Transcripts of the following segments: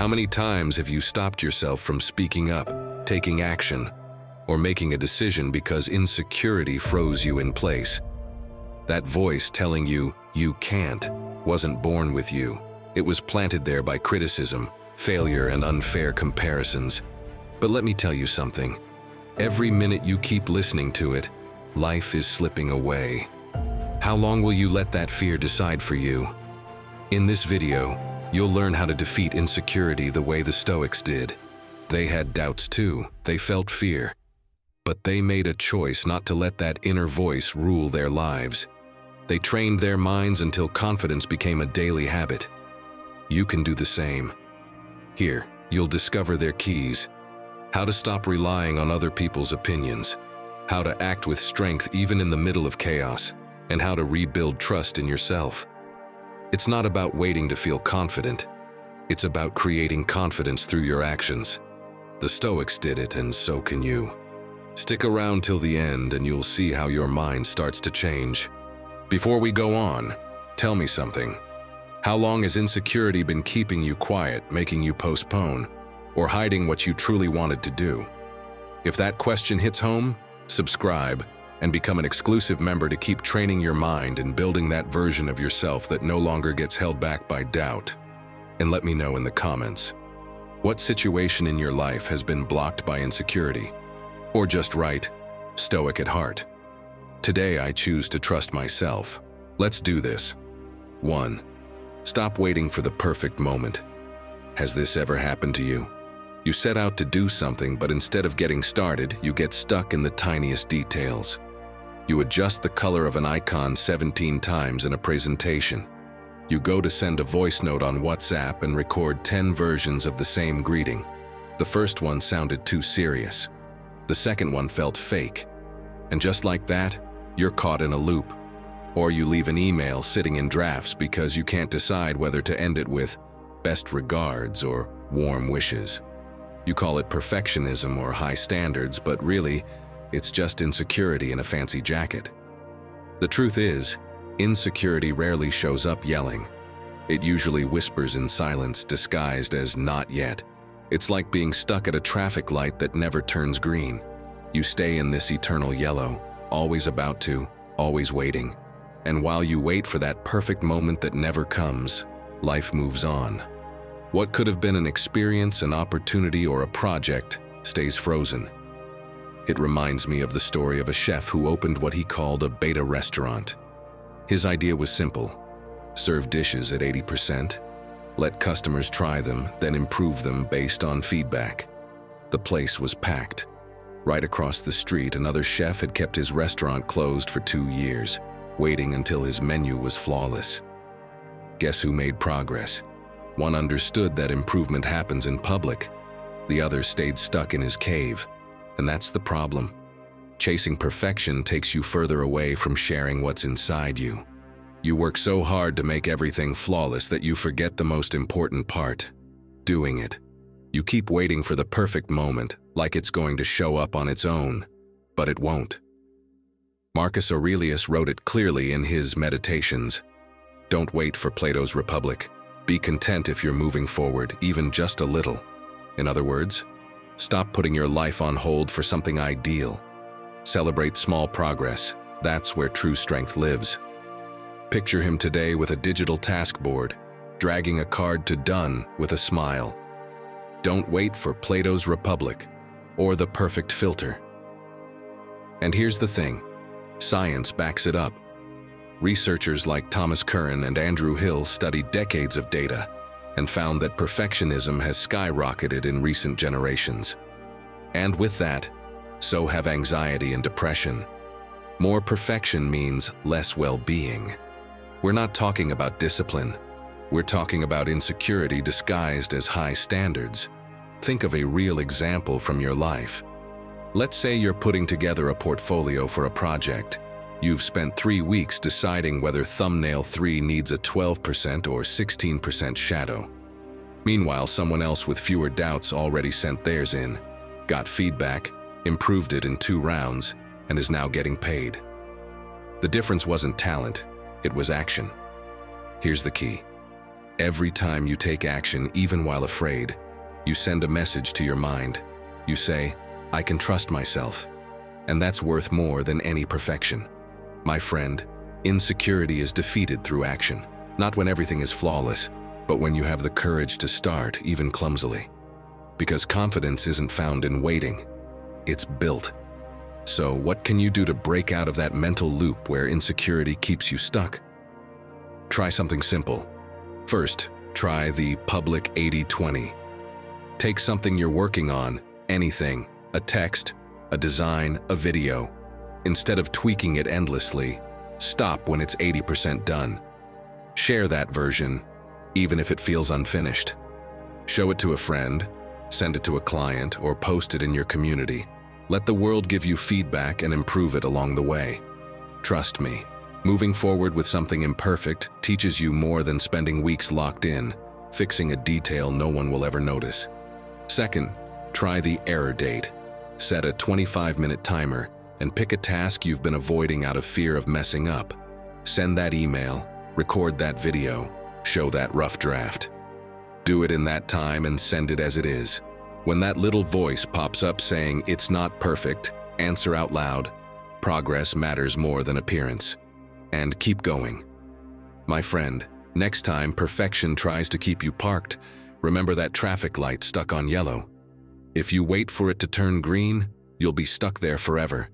How many times have you stopped yourself from speaking up, taking action, or making a decision because insecurity froze you in place? That voice telling you can't wasn't born with you. It was planted there by criticism, failure, and unfair comparisons. But let me tell you something. Every minute you keep listening to it, life is slipping away. How long will you let that fear decide for you? In this video, you'll learn how to defeat insecurity the way the Stoics did. They had doubts too, they felt fear. But they made a choice not to let that inner voice rule their lives. They trained their minds until confidence became a daily habit. You can do the same. Here, you'll discover their keys. How to stop relying on other people's opinions. How to act with strength even in the middle of chaos. And how to rebuild trust in yourself. It's not about waiting to feel confident. It's about creating confidence through your actions. The Stoics did it, and so can you. Stick around till the end and you'll see how your mind starts to change. Before we go on, tell me something. How long has insecurity been keeping you quiet, making you postpone, or hiding what you truly wanted to do? If that question hits home, subscribe and become an exclusive member to keep training your mind and building that version of yourself that no longer gets held back by doubt. And let me know in the comments. What situation in your life has been blocked by insecurity? Or just Stoic at heart? Today I choose to trust myself. Let's do this. 1. Stop waiting for the perfect moment. Has this ever happened to you? You set out to do something, but instead of getting started, you get stuck in the tiniest details. You adjust the color of an icon 17 times in a presentation. You go to send a voice note on WhatsApp and record 10 versions of the same greeting. The first one sounded too serious. The second one felt fake. And just like that, you're caught in a loop. Or you leave an email sitting in drafts because you can't decide whether to end it with best regards or warm wishes. You call it perfectionism or high standards, but really, it's just insecurity in a fancy jacket. The truth is, insecurity rarely shows up yelling. It usually whispers in silence, disguised as not yet. It's like being stuck at a traffic light that never turns green. You stay in this eternal yellow, always about to, always waiting. And while you wait for that perfect moment that never comes, life moves on. What could have been an experience, an opportunity, or a project stays frozen. It reminds me of the story of a chef who opened what he called a beta restaurant. His idea was simple: serve dishes at 80%, let customers try them, then improve them based on feedback. The place was packed. Right across the street, another chef had kept his restaurant closed for 2 years, waiting until his menu was flawless. Guess who made progress? One understood that improvement happens in public. The other stayed stuck in his cave. And that's the problem. Chasing perfection takes you further away from sharing what's inside you. You work so hard to make everything flawless that you forget the most important part: doing it. You keep waiting for the perfect moment, like it's going to show up on its own, but it won't. Marcus Aurelius wrote it clearly in his Meditations. Don't wait for Plato's Republic. Be content if you're moving forward, even just a little. In other words, stop putting your life on hold for something ideal. Celebrate small progress. That's where true strength lives. Picture him today with a digital task board, dragging a card to done with a smile. Don't wait for Plato's Republic or the perfect filter. And here's the thing. Science backs it up. Researchers like Thomas Curran and Andrew Hill studied decades of data and found that perfectionism has skyrocketed in recent generations. And with that, so have anxiety and depression. More perfection means less well-being. We're not talking about discipline. We're talking about insecurity disguised as high standards. Think of a real example from your life. Let's say you're putting together a portfolio for a project. You've spent 3 weeks deciding whether thumbnail 3 needs a 12% or 16% shadow. Meanwhile, someone else with fewer doubts already sent theirs in, got feedback, improved it in 2 rounds, and is now getting paid. The difference wasn't talent, it was action. Here's the key. Every time you take action, even while afraid, you send a message to your mind. You say, "I can trust myself." And that's worth more than any perfection. My friend, insecurity is defeated through action, not when everything is flawless, but when you have the courage to start, even clumsily. Because confidence isn't found in waiting, it's built. So what can you do to break out of that mental loop where insecurity keeps you stuck? Try something simple. First, try the public 80-20. Take something you're working on, anything, a text, a design, a video. Instead of tweaking it endlessly, stop when it's 80% done. Share that version, even if it feels unfinished. Show it to a friend, send it to a client, or post it in your community. Let the world give you feedback and improve it along the way. Trust me, moving forward with something imperfect teaches you more than spending weeks locked in, fixing a detail no one will ever notice. Second, try the error date. Set a 25-minute timer and pick a task you've been avoiding out of fear of messing up. Send that email, record that video, show that rough draft. Do it in that time and send it as it is. When that little voice pops up saying it's not perfect, answer out loud, "Progress matters more than appearance." And keep going. My friend, next time perfection tries to keep you parked, remember that traffic light stuck on yellow. If you wait for it to turn green, you'll be stuck there forever.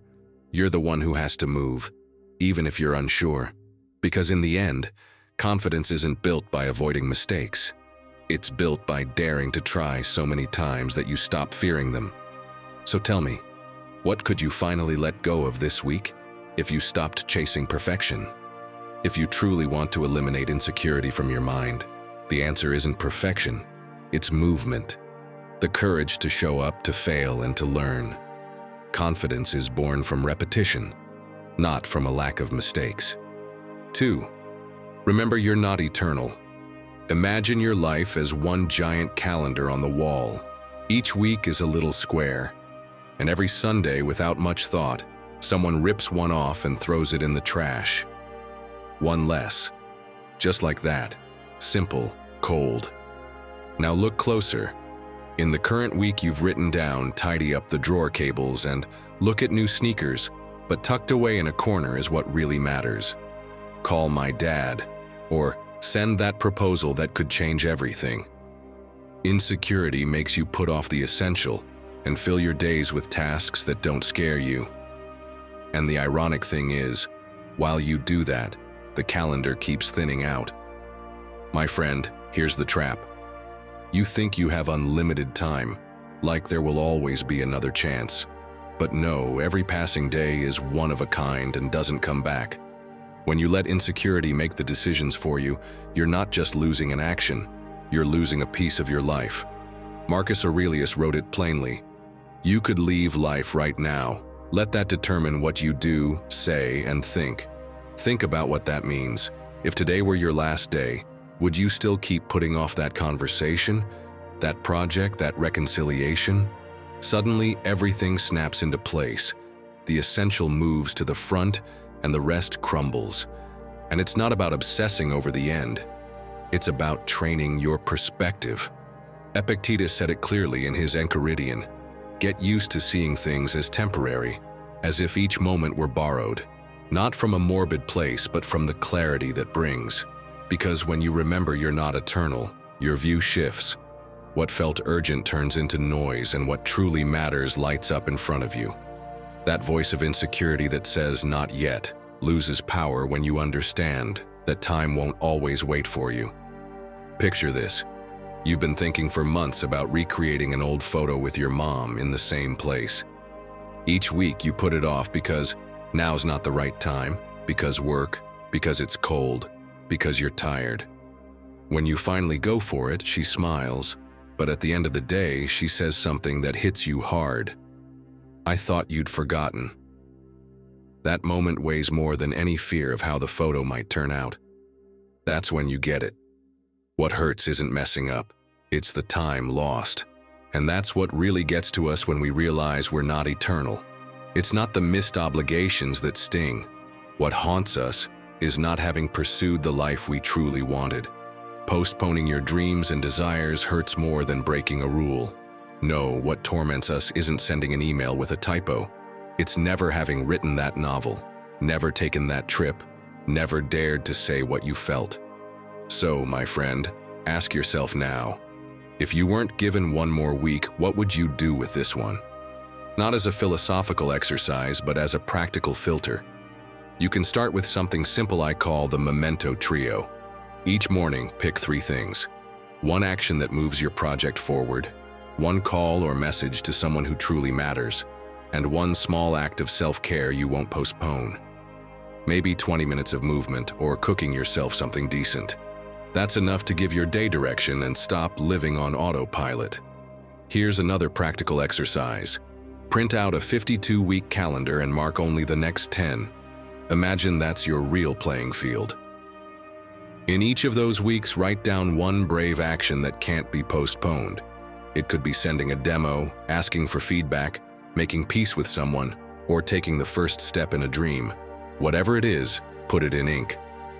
You're the one who has to move, even if you're unsure. Because in the end, confidence isn't built by avoiding mistakes. It's built by daring to try so many times that you stop fearing them. So tell me, what could you finally let go of this week if you stopped chasing perfection? If you truly want to eliminate insecurity from your mind, the answer isn't perfection, it's movement. The courage to show up, to fail, and to learn. Confidence is born from repetition, not from a lack of mistakes. 2. Remember, you're not eternal. Imagine your life as one giant calendar on the wall. Each week is a little square, and every Sunday, without much thought, someone rips one off and throws it in the trash. One less. Just like that. Simple, cold. Now look closer. In the current week you've written down, tidy up the drawer cables and look at new sneakers, but tucked away in a corner is what really matters. Call my dad, or send that proposal that could change everything. Insecurity makes you put off the essential and fill your days with tasks that don't scare you. And the ironic thing is, while you do that, the calendar keeps thinning out. My friend, here's the trap. You think you have unlimited time, like there will always be another chance. But no, every passing day is one of a kind and doesn't come back. When you let insecurity make the decisions for you, you're not just losing an action, you're losing a piece of your life. Marcus Aurelius wrote it plainly. You could leave life right now. Let that determine what you do, say, and think. Think about what that means. If today were your last day, would you still keep putting off that conversation, that project, that reconciliation? Suddenly, everything snaps into place. The essential moves to the front, and the rest crumbles. And it's not about obsessing over the end. It's about training your perspective. Epictetus said it clearly in his Enchiridion. Get used to seeing things as temporary, as if each moment were borrowed, not from a morbid place, but from the clarity that brings. Because when you remember you're not eternal, your view shifts. What felt urgent turns into noise, and what truly matters lights up in front of you. That voice of insecurity that says, "Not yet," loses power when you understand that time won't always wait for you. Picture this. You've been thinking for months about recreating an old photo with your mom in the same place. Each week you put it off because now's not the right time, because work, because it's cold, because you're tired. When you finally go for it, she smiles, but at the end of the day, she says something that hits you hard. "I thought you'd forgotten." That moment weighs more than any fear of how the photo might turn out. That's when you get it. What hurts isn't messing up, it's the time lost. And that's what really gets to us when we realize we're not eternal. It's not the missed obligations that sting. What haunts us is not having pursued the life we truly wanted. Postponing your dreams and desires hurts more than breaking a rule. No, what torments us isn't sending an email with a typo. It's never having written that novel, never taken that trip, never dared to say what you felt. So, my friend, ask yourself now, if you weren't given one more week, what would you do with this one? Not as a philosophical exercise, but as a practical filter. You can start with something simple I call the memento trio. Each morning, pick 3 things. 1 action that moves your project forward, 1 call or message to someone who truly matters, and 1 small act of self-care you won't postpone. Maybe 20 minutes of movement or cooking yourself something decent. That's enough to give your day direction and stop living on autopilot. Here's another practical exercise. Print out a 52-week calendar and mark only the next 10. Imagine that's your real playing field. In each of those weeks, write down 1 brave action that can't be postponed. It could be sending a demo, asking for feedback, making peace with someone, or taking the first step in a dream. Whatever it is, put it in ink.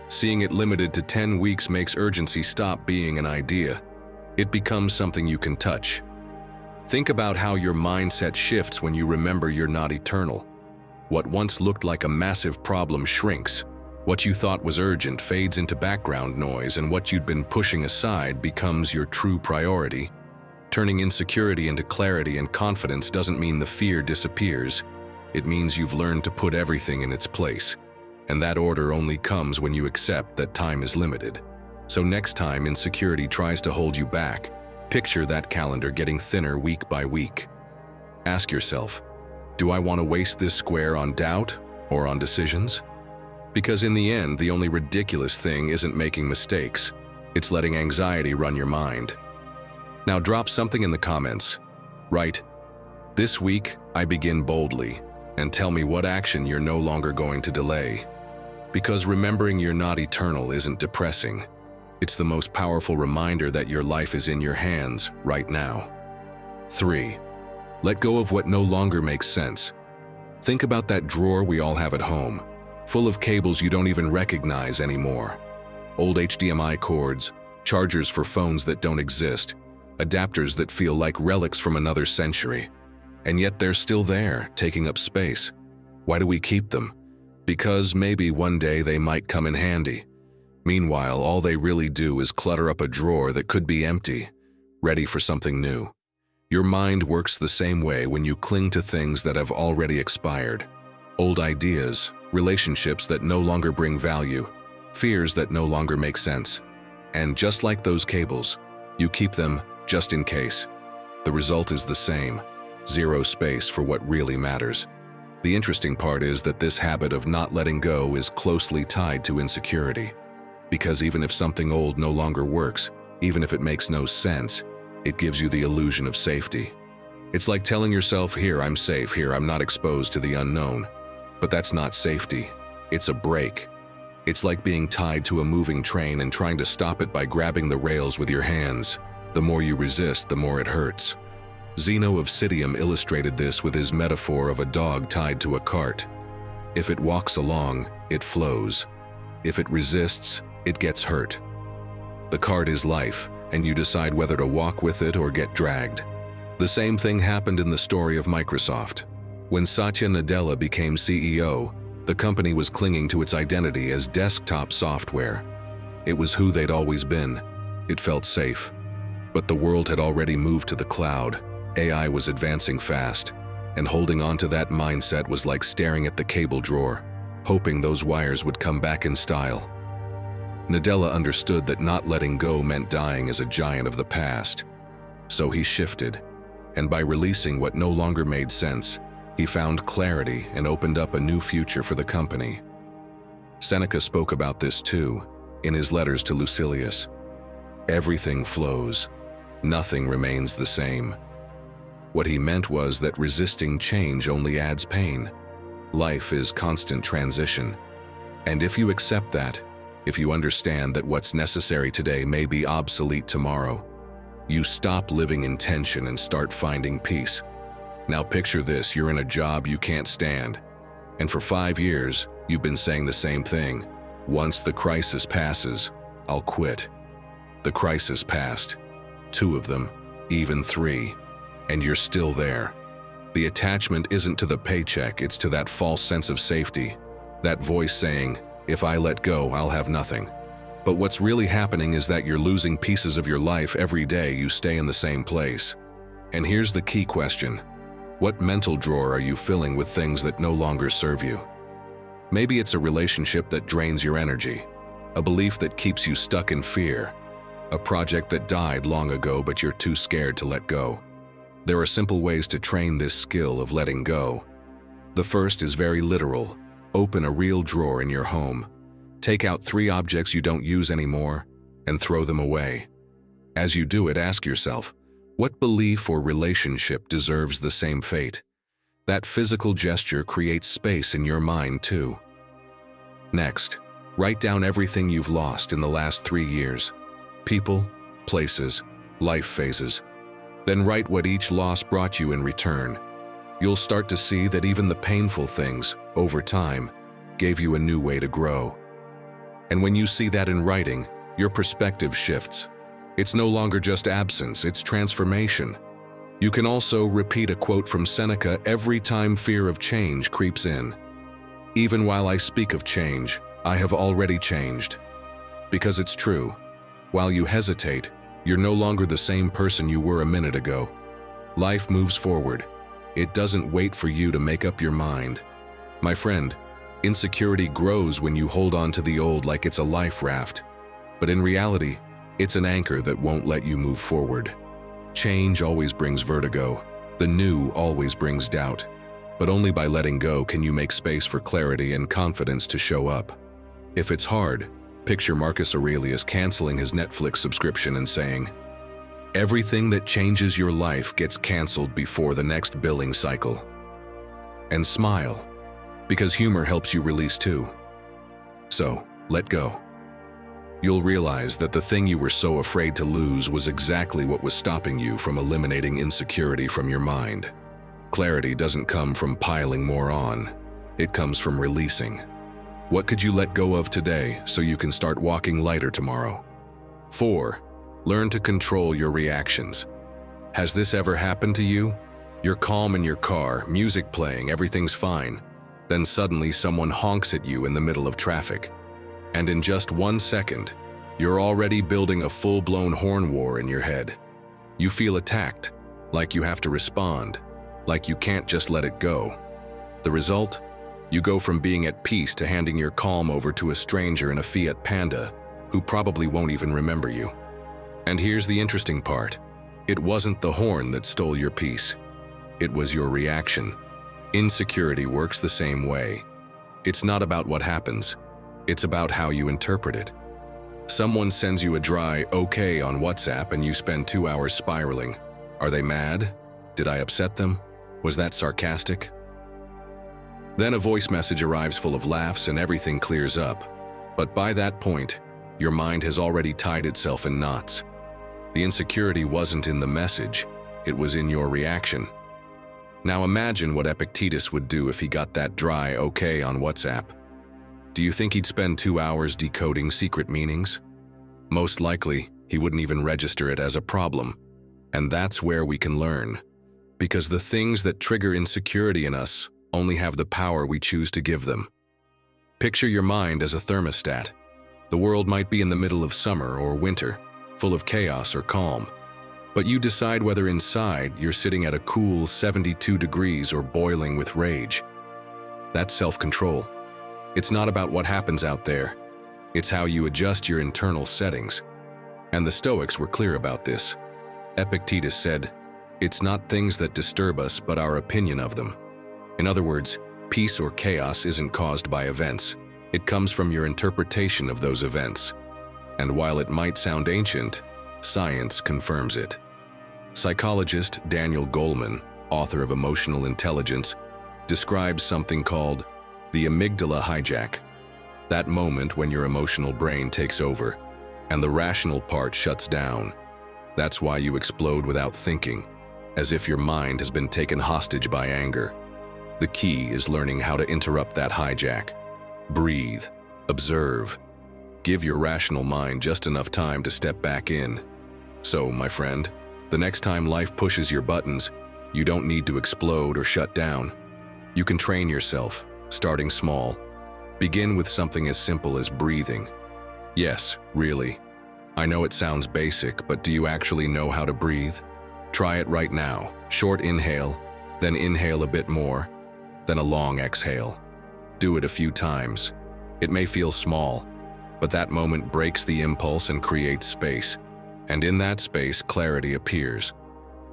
Seeing it limited to 10 weeks makes urgency stop being an idea. It becomes something you can touch. Think about how your mindset shifts when you remember you're not eternal. What once looked like a massive problem shrinks. What you thought was urgent fades into background noise, and what you'd been pushing aside becomes your true priority. Turning insecurity into clarity and confidence doesn't mean the fear disappears. It means you've learned to put everything in its place. And that order only comes when you accept that time is limited. So next time insecurity tries to hold you back, picture that calendar getting thinner week by week. Ask yourself, do I want to waste this square on doubt or on decisions? Because in the end, the only ridiculous thing isn't making mistakes. It's letting anxiety run your mind. Now drop something in the comments. Write, "This week, I begin boldly," and tell me what action you're no longer going to delay. Because remembering you're not eternal isn't depressing. It's the most powerful reminder that your life is in your hands right now. 3. Let go of what no longer makes sense. Think about that drawer we all have at home, full of cables you don't even recognize anymore. Old HDMI cords, chargers for phones that don't exist, adapters that feel like relics from another century. And yet they're still there, taking up space. Why do we keep them? Because maybe one day they might come in handy. Meanwhile, all they really do is clutter up a drawer that could be empty, ready for something new. Your mind works the same way when you cling to things that have already expired. Old ideas, relationships that no longer bring value, fears that no longer make sense. And just like those cables, you keep them just in case. The result is the same, 0 space for what really matters. The interesting part is that this habit of not letting go is closely tied to insecurity. Because even if something old no longer works, even if it makes no sense, it gives you the illusion of safety. It's like telling yourself, here I'm safe, here I'm not exposed to the unknown. But that's not safety, it's a brake. It's like being tied to a moving train and trying to stop it by grabbing the rails with your hands. The more you resist, the more it hurts. Zeno of Citium illustrated this with his metaphor of a dog tied to a cart. If it walks along, it flows. If it resists, it gets hurt. The cart is life, and you decide whether to walk with it or get dragged. The same thing happened in the story of Microsoft. When Satya Nadella became CEO, the company was clinging to its identity as desktop software. It was who they'd always been. It felt safe. But the world had already moved to the cloud. AI was advancing fast, and holding on to that mindset was like staring at the cable drawer, hoping those wires would come back in style. Nadella understood that not letting go meant dying as a giant of the past. So he shifted, and by releasing what no longer made sense, he found clarity and opened up a new future for the company. Seneca spoke about this too, in his letters to Lucilius. Everything flows. Nothing remains the same. What he meant was that resisting change only adds pain. Life is constant transition. And if you accept that, if you understand that what's necessary today may be obsolete tomorrow, you stop living in tension and start finding peace. Now picture this, you're in a job you can't stand. And for 5 years, you've been saying the same thing. Once the crisis passes, I'll quit. The crisis passed. 2 of them, even 3, and you're still there. The attachment isn't to the paycheck, it's to that false sense of safety. That voice saying, if I let go, I'll have nothing. But what's really happening is that you're losing pieces of your life every day you stay in the same place. And here's the key question. What mental drawer are you filling with things that no longer serve you? Maybe it's a relationship that drains your energy, a belief that keeps you stuck in fear, a project that died long ago but you're too scared to let go. There are simple ways to train this skill of letting go. The first is very literal. Open a real drawer in your home. Take out 3 objects you don't use anymore and throw them away. As you do it, ask yourself, what belief or relationship deserves the same fate? That physical gesture creates space in your mind too. Next, write down everything you've lost in the last 3 years. People, places, life phases. Then write what each loss brought you in return. You'll start to see that even the painful things, over time, gave you a new way to grow. And when you see that in writing, your perspective shifts. It's no longer just absence, it's transformation. You can also repeat a quote from Seneca every time fear of change creeps in. Even while I speak of change, I have already changed. Because it's true. While you hesitate, you're no longer the same person you were a minute ago. Life moves forward. It doesn't wait for you to make up your mind. My friend, insecurity grows when you hold on to the old like it's a life raft. But in reality, it's an anchor that won't let you move forward. Change always brings vertigo. The new always brings doubt. But only by letting go can you make space for clarity and confidence to show up. If it's hard, picture Marcus Aurelius canceling his Netflix subscription and saying, "Everything that changes your life gets canceled before the next billing cycle." And smile, because humor helps you release too. So, let go. You'll realize that the thing you were so afraid to lose was exactly what was stopping you from eliminating insecurity from your mind. Clarity doesn't come from piling more on. It comes from releasing. What could you let go of today so you can start walking lighter tomorrow? 4. Learn to control your reactions. Has this ever happened to you? You're calm in your car, music playing, everything's fine. Then suddenly someone honks at you in the middle of traffic. And in just 1 second, you're already building a full-blown horn war in your head. You feel attacked, like you have to respond, like you can't just let it go. The result? You go from being at peace to handing your calm over to a stranger in a Fiat Panda who probably won't even remember you. And here's the interesting part. It wasn't the horn that stole your peace. It was your reaction. Insecurity works the same way. It's not about what happens. It's about how you interpret it. Someone sends you a dry "okay" on WhatsApp and you spend 2 hours spiraling. Are they mad? Did I upset them? Was that sarcastic? Then a voice message arrives full of laughs and everything clears up. But by that point, your mind has already tied itself in knots. The insecurity wasn't in the message, it was in your reaction. Now imagine what Epictetus would do if he got that dry "okay" on WhatsApp. Do you think he'd spend 2 hours decoding secret meanings? Most likely, he wouldn't even register it as a problem. And that's where we can learn. Because the things that trigger insecurity in us only have the power we choose to give them. Picture your mind as a thermostat. The world might be in the middle of summer or winter, full of chaos or calm. But you decide whether inside you're sitting at a cool 72 degrees or boiling with rage. That's self-control. It's not about what happens out there. It's how you adjust your internal settings. And the Stoics were clear about this. Epictetus said, "It's not things that disturb us, but our opinion of them." In other words, peace or chaos isn't caused by events. It comes from your interpretation of those events. And while it might sound ancient, science confirms it. Psychologist Daniel Goleman, author of Emotional Intelligence, describes something called the amygdala hijack. That moment when your emotional brain takes over and the rational part shuts down. That's why you explode without thinking, as if your mind has been taken hostage by anger. The key is learning how to interrupt that hijack. Breathe, observe, Give your rational mind just enough time to step back in. So, my friend, the next time life pushes your buttons, you don't need to explode or shut down. You can train yourself, starting small. Begin with something as simple as breathing. Yes, really. I know it sounds basic, but do you actually know how to breathe? Try it right now. Short inhale, then inhale a bit more, then a long exhale. Do it a few times. It may feel small, but that moment breaks the impulse and creates space. And in that space, clarity appears.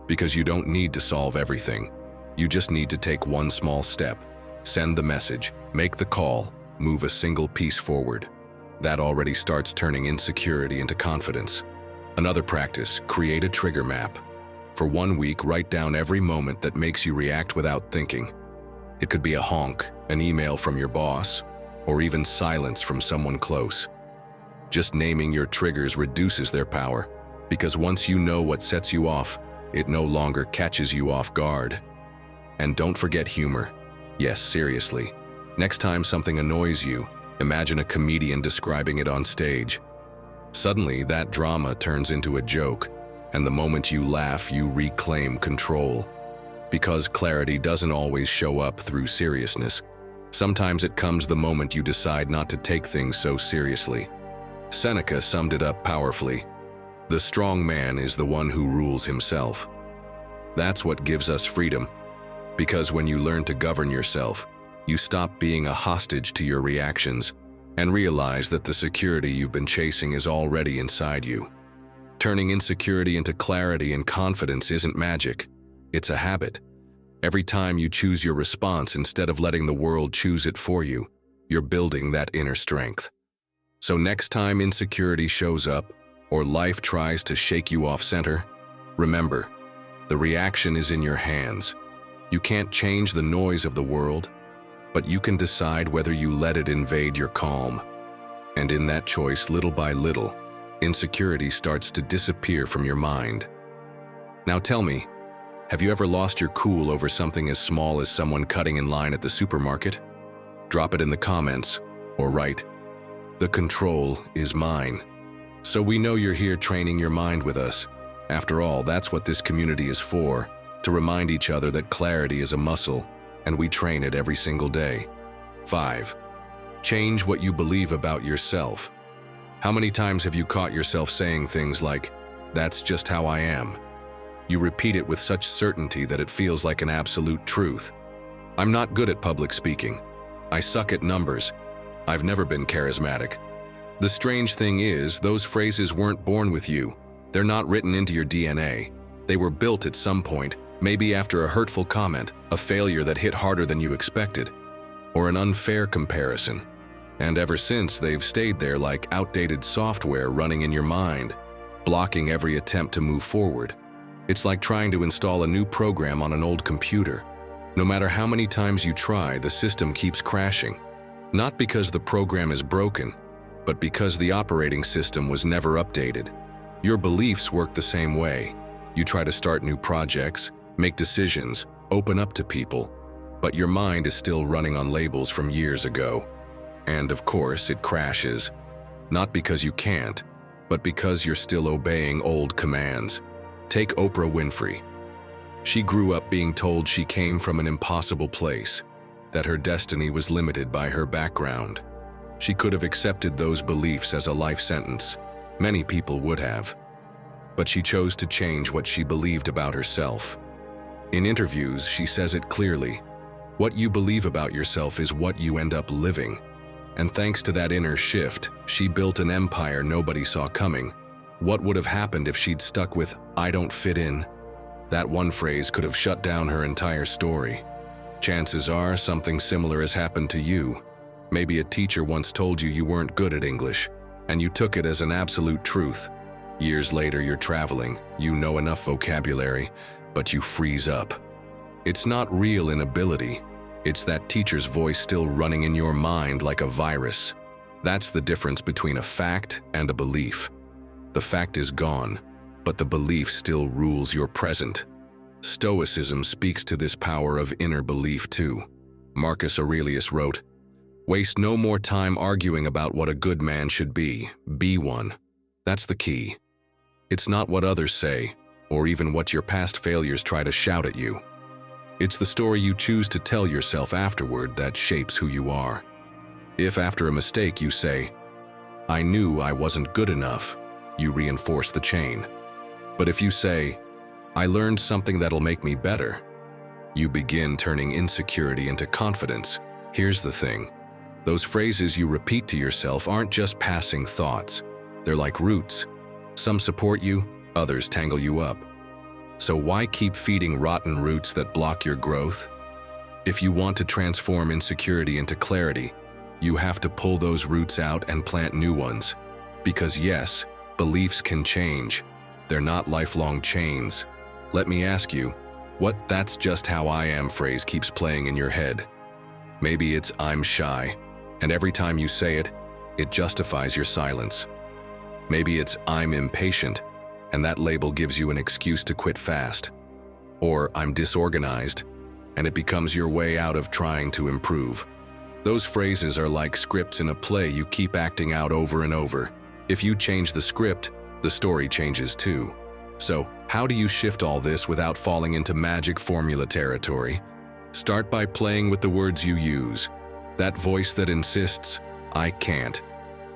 Because you don't need to solve everything. You just need to take one small step. Send the message, make the call, move a single piece forward. That already starts turning insecurity into confidence. Another practice, create a trigger map. For 1 week, write down every moment that makes you react without thinking. It could be a honk, an email from your boss, or even silence from someone close. Just naming your triggers reduces their power, because once you know what sets you off, it no longer catches you off guard. And don't forget humor. Yes, seriously. Next time something annoys you, imagine a comedian describing it on stage. Suddenly, that drama turns into a joke, and the moment you laugh, you reclaim control. Because clarity doesn't always show up through seriousness. Sometimes it comes the moment you decide not to take things so seriously. Seneca summed it up powerfully. The strong man is the one who rules himself. That's what gives us freedom. Because when you learn to govern yourself, you stop being a hostage to your reactions and realize that the security you've been chasing is already inside you. Turning insecurity into clarity and confidence isn't magic. It's a habit. Every time you choose your response instead of letting the world choose it for you, you're building that inner strength. So next time insecurity shows up or life tries to shake you off center, remember, the reaction is in your hands. You can't change the noise of the world, but you can decide whether you let it invade your calm. And in that choice, little by little, insecurity starts to disappear from your mind. Now tell me, have you ever lost your cool over something as small as someone cutting in line at the supermarket? Drop it in the comments, or write, "The control is mine." So we know you're here training your mind with us. After all, that's what this community is for, to remind each other that clarity is a muscle, and we train it every single day. 5. Change what you believe about yourself. How many times have you caught yourself saying things like, "That's just how I am"? You repeat it with such certainty that it feels like an absolute truth. "I'm not good at public speaking. I suck at numbers. I've never been charismatic." The strange thing is, those phrases weren't born with you. They're not written into your DNA. They were built at some point, maybe after a hurtful comment, a failure that hit harder than you expected, or an unfair comparison. And ever since, they've stayed there like outdated software running in your mind, blocking every attempt to move forward. It's like trying to install a new program on an old computer. No matter how many times you try, the system keeps crashing. Not because the program is broken, but because the operating system was never updated. Your beliefs work the same way. You try to start new projects, make decisions, open up to people, but your mind is still running on labels from years ago. And of course, it crashes. Not because you can't, but because you're still obeying old commands. Take Oprah Winfrey. She grew up being told she came from an impossible place, that her destiny was limited by her background. She could have accepted those beliefs as a life sentence. Many people would have. But she chose to change what she believed about herself. In interviews, she says it clearly. What you believe about yourself is what you end up living. And thanks to that inner shift, she built an empire nobody saw coming. What would have happened if she'd stuck with, "I don't fit in"? That one phrase could have shut down her entire story. Chances are something similar has happened to you. Maybe a teacher once told you you weren't good at English, and you took it as an absolute truth. Years later, you're traveling, you know enough vocabulary, but you freeze up. It's not real inability. It's that teacher's voice still running in your mind like a virus. That's the difference between a fact and a belief. The fact is gone, but the belief still rules your present. Stoicism speaks to this power of inner belief too. Marcus Aurelius wrote, Waste no more time arguing about what a good man should be. Be one. That's the key. It's not what others say, or even what your past failures try to shout at you. It's the story you choose to tell yourself afterward that shapes who you are. If after a mistake you say, "I knew I wasn't good enough," you reinforce the chain. But if you say, "I learned something that'll make me better," you begin turning insecurity into confidence. Here's the thing. Those phrases you repeat to yourself aren't just passing thoughts. They're like roots. Some support you, others tangle you up. So why keep feeding rotten roots that block your growth? If you want to transform insecurity into clarity, you have to pull those roots out and plant new ones. Because yes, beliefs can change. They're not lifelong chains. Let me ask you, what "that's just how I am" phrase keeps playing in your head? Maybe it's "I'm shy," and every time you say it, it justifies your silence. Maybe it's "I'm impatient," and that label gives you an excuse to quit fast. Or "I'm disorganized," and it becomes your way out of trying to improve. Those phrases are like scripts in a play you keep acting out over and over. If you change the script, the story changes too. So, how do you shift all this without falling into magic formula territory? Start by playing with the words you use. That voice that insists, "I can't."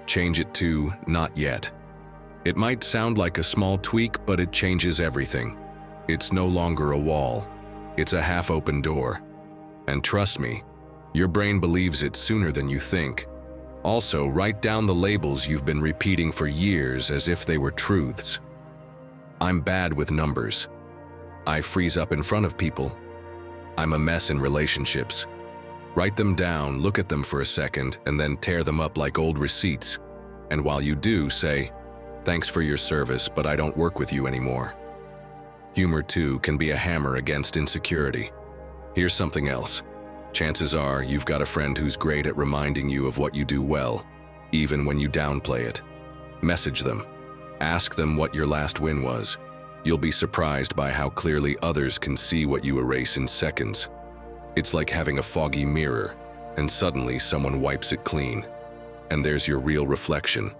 Change it to "not yet." It might sound like a small tweak, but it changes everything. It's no longer a wall. It's a half-open door. And trust me, your brain believes it sooner than you think. Also, write down the labels you've been repeating for years as if they were truths. I'm bad with numbers. I freeze up in front of people. I'm a mess in relationships. Write them down, look at them for a second, and then tear them up like old receipts. And while you do, say, "Thanks for your service, but I don't work with you anymore." Humor, too, can be a hammer against insecurity. Here's something else. Chances are you've got a friend who's great at reminding you of what you do well, even when you downplay it. Message them. Ask them what your last win was. You'll be surprised by how clearly others can see what you erase in seconds. It's like having a foggy mirror, and suddenly someone wipes it clean. And there's your real reflection,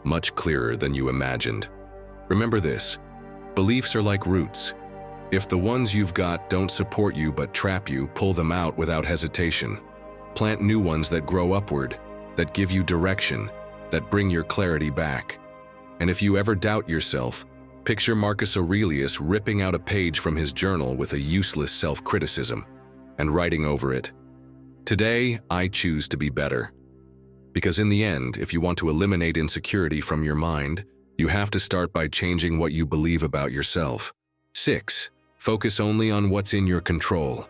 much clearer than you imagined. Remember this, beliefs are like roots. If the ones you've got don't support you but trap you, pull them out without hesitation. Plant new ones that grow upward, that give you direction, that bring your clarity back. And if you ever doubt yourself, picture Marcus Aurelius ripping out a page from his journal with a useless self-criticism and writing over it, "Today, I choose to be better." Because in the end, if you want to eliminate insecurity from your mind, you have to start by changing what you believe about yourself. 6. Focus only on what's in your control.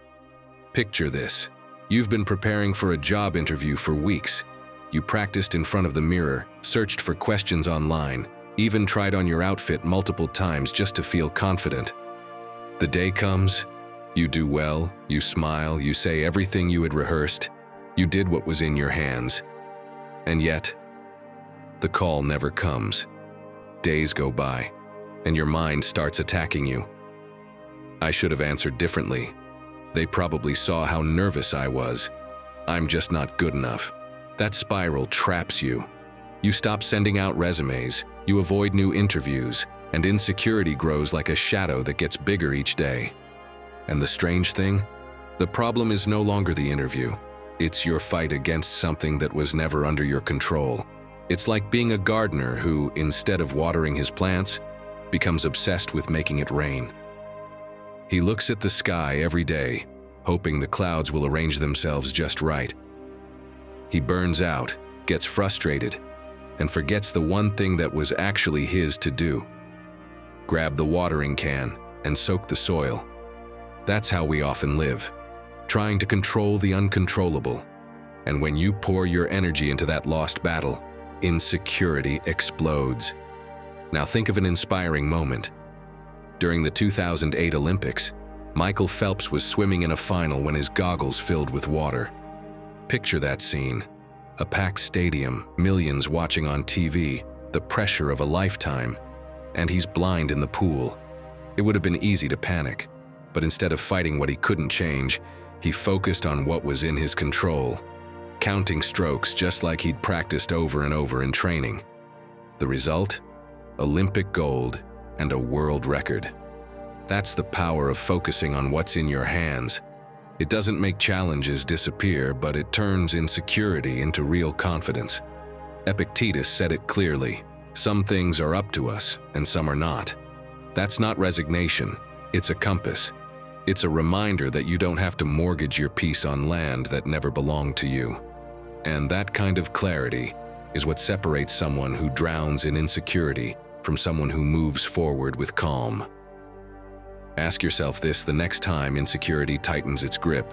Picture this. You've been preparing for a job interview for weeks. You practiced in front of the mirror, searched for questions online, even tried on your outfit multiple times just to feel confident. The day comes, you do well, you smile, you say everything you had rehearsed, you did what was in your hands. And yet, the call never comes. Days go by, and your mind starts attacking you. "I should have answered differently. They probably saw how nervous I was. I'm just not good enough." That spiral traps you. You stop sending out resumes, you avoid new interviews, and insecurity grows like a shadow that gets bigger each day. And the strange thing? The problem is no longer the interview. It's your fight against something that was never under your control. It's like being a gardener who, instead of watering his plants, becomes obsessed with making it rain. He looks at the sky every day, hoping the clouds will arrange themselves just right. He burns out, gets frustrated, and forgets the one thing that was actually his to do. Grab the watering can and soak the soil. That's how we often live, trying to control the uncontrollable. And when you pour your energy into that lost battle, insecurity explodes. Now think of an inspiring moment. During the 2008 Olympics, Michael Phelps was swimming in a final when his goggles filled with water. Picture that scene. A packed stadium, millions watching on TV, the pressure of a lifetime, and he's blind in the pool. It would have been easy to panic, but instead of fighting what he couldn't change, he focused on what was in his control. counting strokes just like he'd practiced over and over in training. The result? Olympic gold and a world record. That's the power of focusing on what's in your hands. It doesn't make challenges disappear, but it turns insecurity into real confidence. Epictetus said it clearly: some things are up to us, and some are not. That's not resignation, it's a compass. It's a reminder that you don't have to mortgage your peace on land that never belonged to you. And that kind of clarity is what separates someone who drowns in insecurity from someone who moves forward with calm. Ask yourself this the next time insecurity tightens its grip.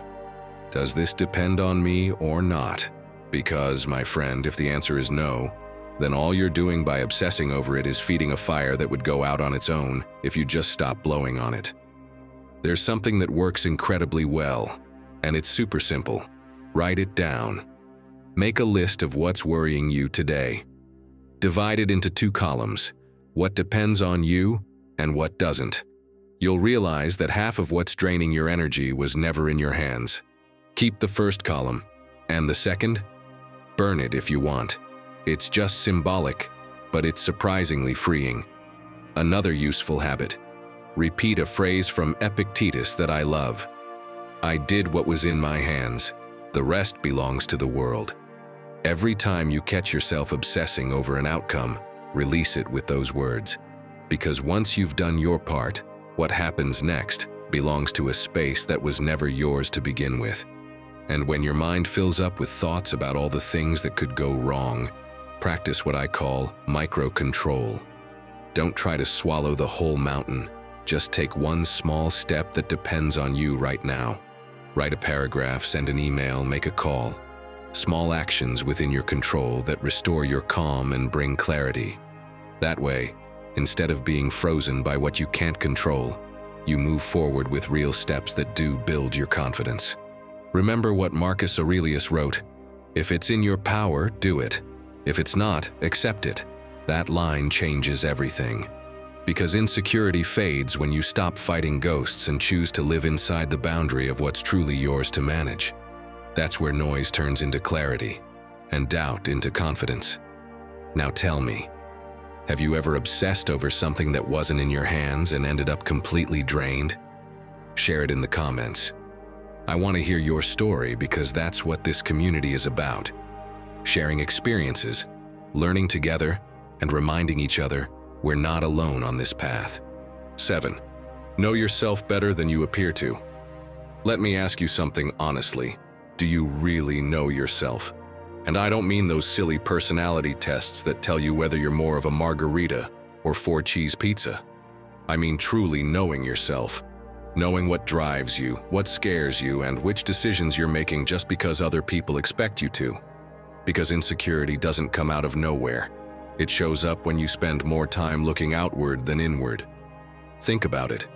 Does this depend on me or not? Because, my friend, if the answer is no, then all you're doing by obsessing over it is feeding a fire that would go out on its own if you just stop blowing on it. There's something that works incredibly well, and it's super simple. Write it down. Make a list of what's worrying you today. Divide it into 2 columns: what depends on you and what doesn't. You'll realize that half of what's draining your energy was never in your hands. Keep the first column, and the second? Burn it if you want. It's just symbolic, but it's surprisingly freeing. Another useful habit: repeat a phrase from Epictetus that I love. I did what was in my hands. The rest belongs to the world. Every time you catch yourself obsessing over an outcome, release it with those words. Because once you've done your part, what happens next belongs to a space that was never yours to begin with. And when your mind fills up with thoughts about all the things that could go wrong, practice what I call micro-control. Don't try to swallow the whole mountain. Just take one small step that depends on you right now. Write a paragraph, send an email, make a call. Small actions within your control that restore your calm and bring clarity. That way, instead of being frozen by what you can't control, you move forward with real steps that do build your confidence. Remember what Marcus Aurelius wrote: if it's in your power, do it. If it's not, accept it. That line changes everything. Because insecurity fades when you stop fighting ghosts and choose to live inside the boundary of what's truly yours to manage. That's where noise turns into clarity, and doubt into confidence. Now tell me, have you ever obsessed over something that wasn't in your hands and ended up completely drained? Share it in the comments. I want to hear your story because that's what this community is about. Sharing experiences, learning together, and reminding each other we're not alone on this path. 7. Know yourself better than you appear to. Let me ask you something honestly. Do you really know yourself? And I don't mean those silly personality tests that tell you whether you're more of a margarita or 4-cheese pizza. I mean truly knowing yourself. Knowing what drives you, what scares you, and which decisions you're making just because other people expect you to. Because insecurity doesn't come out of nowhere. It shows up when you spend more time looking outward than inward. Think about it.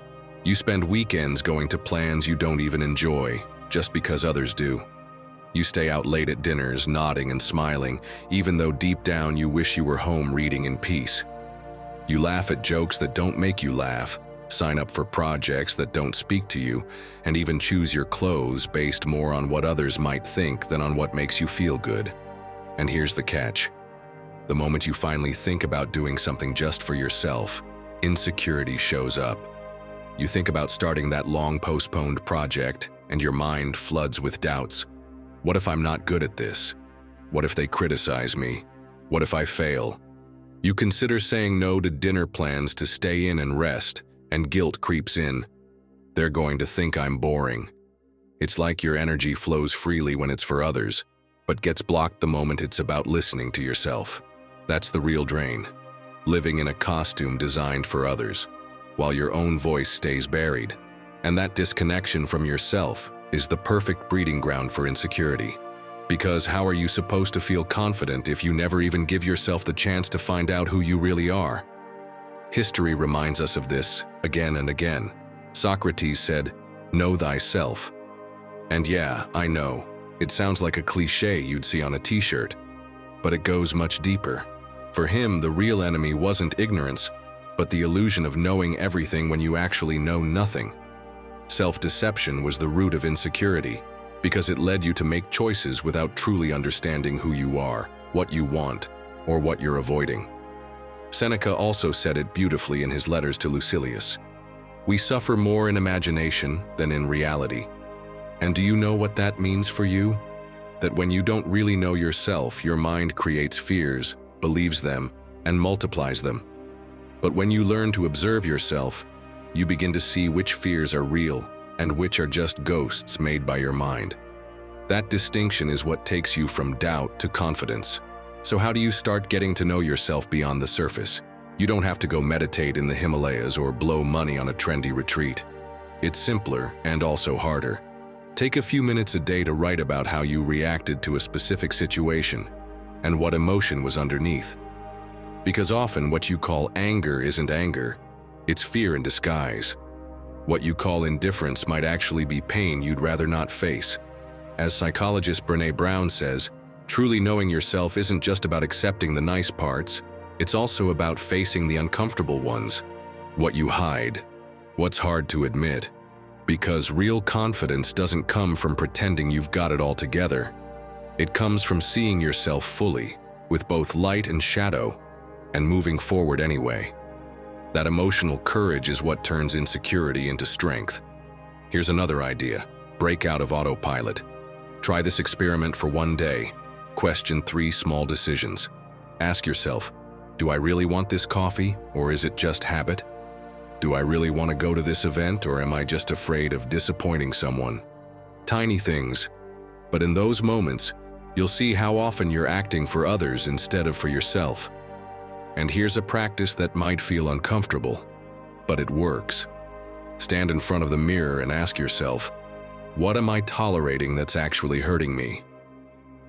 You spend weekends going to plans you don't even enjoy, just because others do. You stay out late at dinners, nodding and smiling, even though deep down you wish you were home reading in peace. You laugh at jokes that don't make you laugh, sign up for projects that don't speak to you, and even choose your clothes based more on what others might think than on what makes you feel good. And here's the catch. The moment you finally think about doing something just for yourself, insecurity shows up. You think about starting that long-postponed project, and your mind floods with doubts. What if I'm not good at this? What if they criticize me? What if I fail? You consider saying no to dinner plans to stay in and rest, and guilt creeps in. They're going to think I'm boring. It's like your energy flows freely when it's for others, but gets blocked the moment it's about listening to yourself. That's the real drain. Living in a costume designed for others, while your own voice stays buried. And that disconnection from yourself is the perfect breeding ground for insecurity. Because how are you supposed to feel confident if you never even give yourself the chance to find out who you really are? History reminds us of this again and again. Socrates said, "Know thyself." And yeah, I know, it sounds like a cliche you'd see on a t-shirt, but it goes much deeper. For him, the real enemy wasn't ignorance, but the illusion of knowing everything when you actually know nothing. Self-deception was the root of insecurity, because it led you to make choices without truly understanding who you are, what you want, or what you're avoiding. Seneca also said it beautifully in his letters to Lucilius. We suffer more in imagination than in reality. And do you know what that means for you? That when you don't really know yourself, your mind creates fears, believes them, and multiplies them. But when you learn to observe yourself, you begin to see which fears are real and which are just ghosts made by your mind. That distinction is what takes you from doubt to confidence. So how do you start getting to know yourself beyond the surface? You don't have to go meditate in the Himalayas or blow money on a trendy retreat. It's simpler and also harder. Take a few minutes a day to write about how you reacted to a specific situation and what emotion was underneath. Because often what you call anger isn't anger, it's fear in disguise. What you call indifference might actually be pain you'd rather not face. As psychologist Brené Brown says, truly knowing yourself isn't just about accepting the nice parts, it's also about facing the uncomfortable ones. What you hide, what's hard to admit. Because real confidence doesn't come from pretending you've got it all together. It comes from seeing yourself fully, with both light and shadow, and moving forward anyway. That emotional courage is what turns insecurity into strength. Here's another idea. Break out of autopilot. Try this experiment for one day. Question 3 small decisions. Ask yourself, do I really want this coffee, or is it just habit? Do I really want to go to this event, or am I just afraid of disappointing someone? Tiny things, but in those moments, you'll see how often you're acting for others instead of for yourself. And here's a practice that might feel uncomfortable, but it works. Stand in front of the mirror and ask yourself, what am I tolerating that's actually hurting me?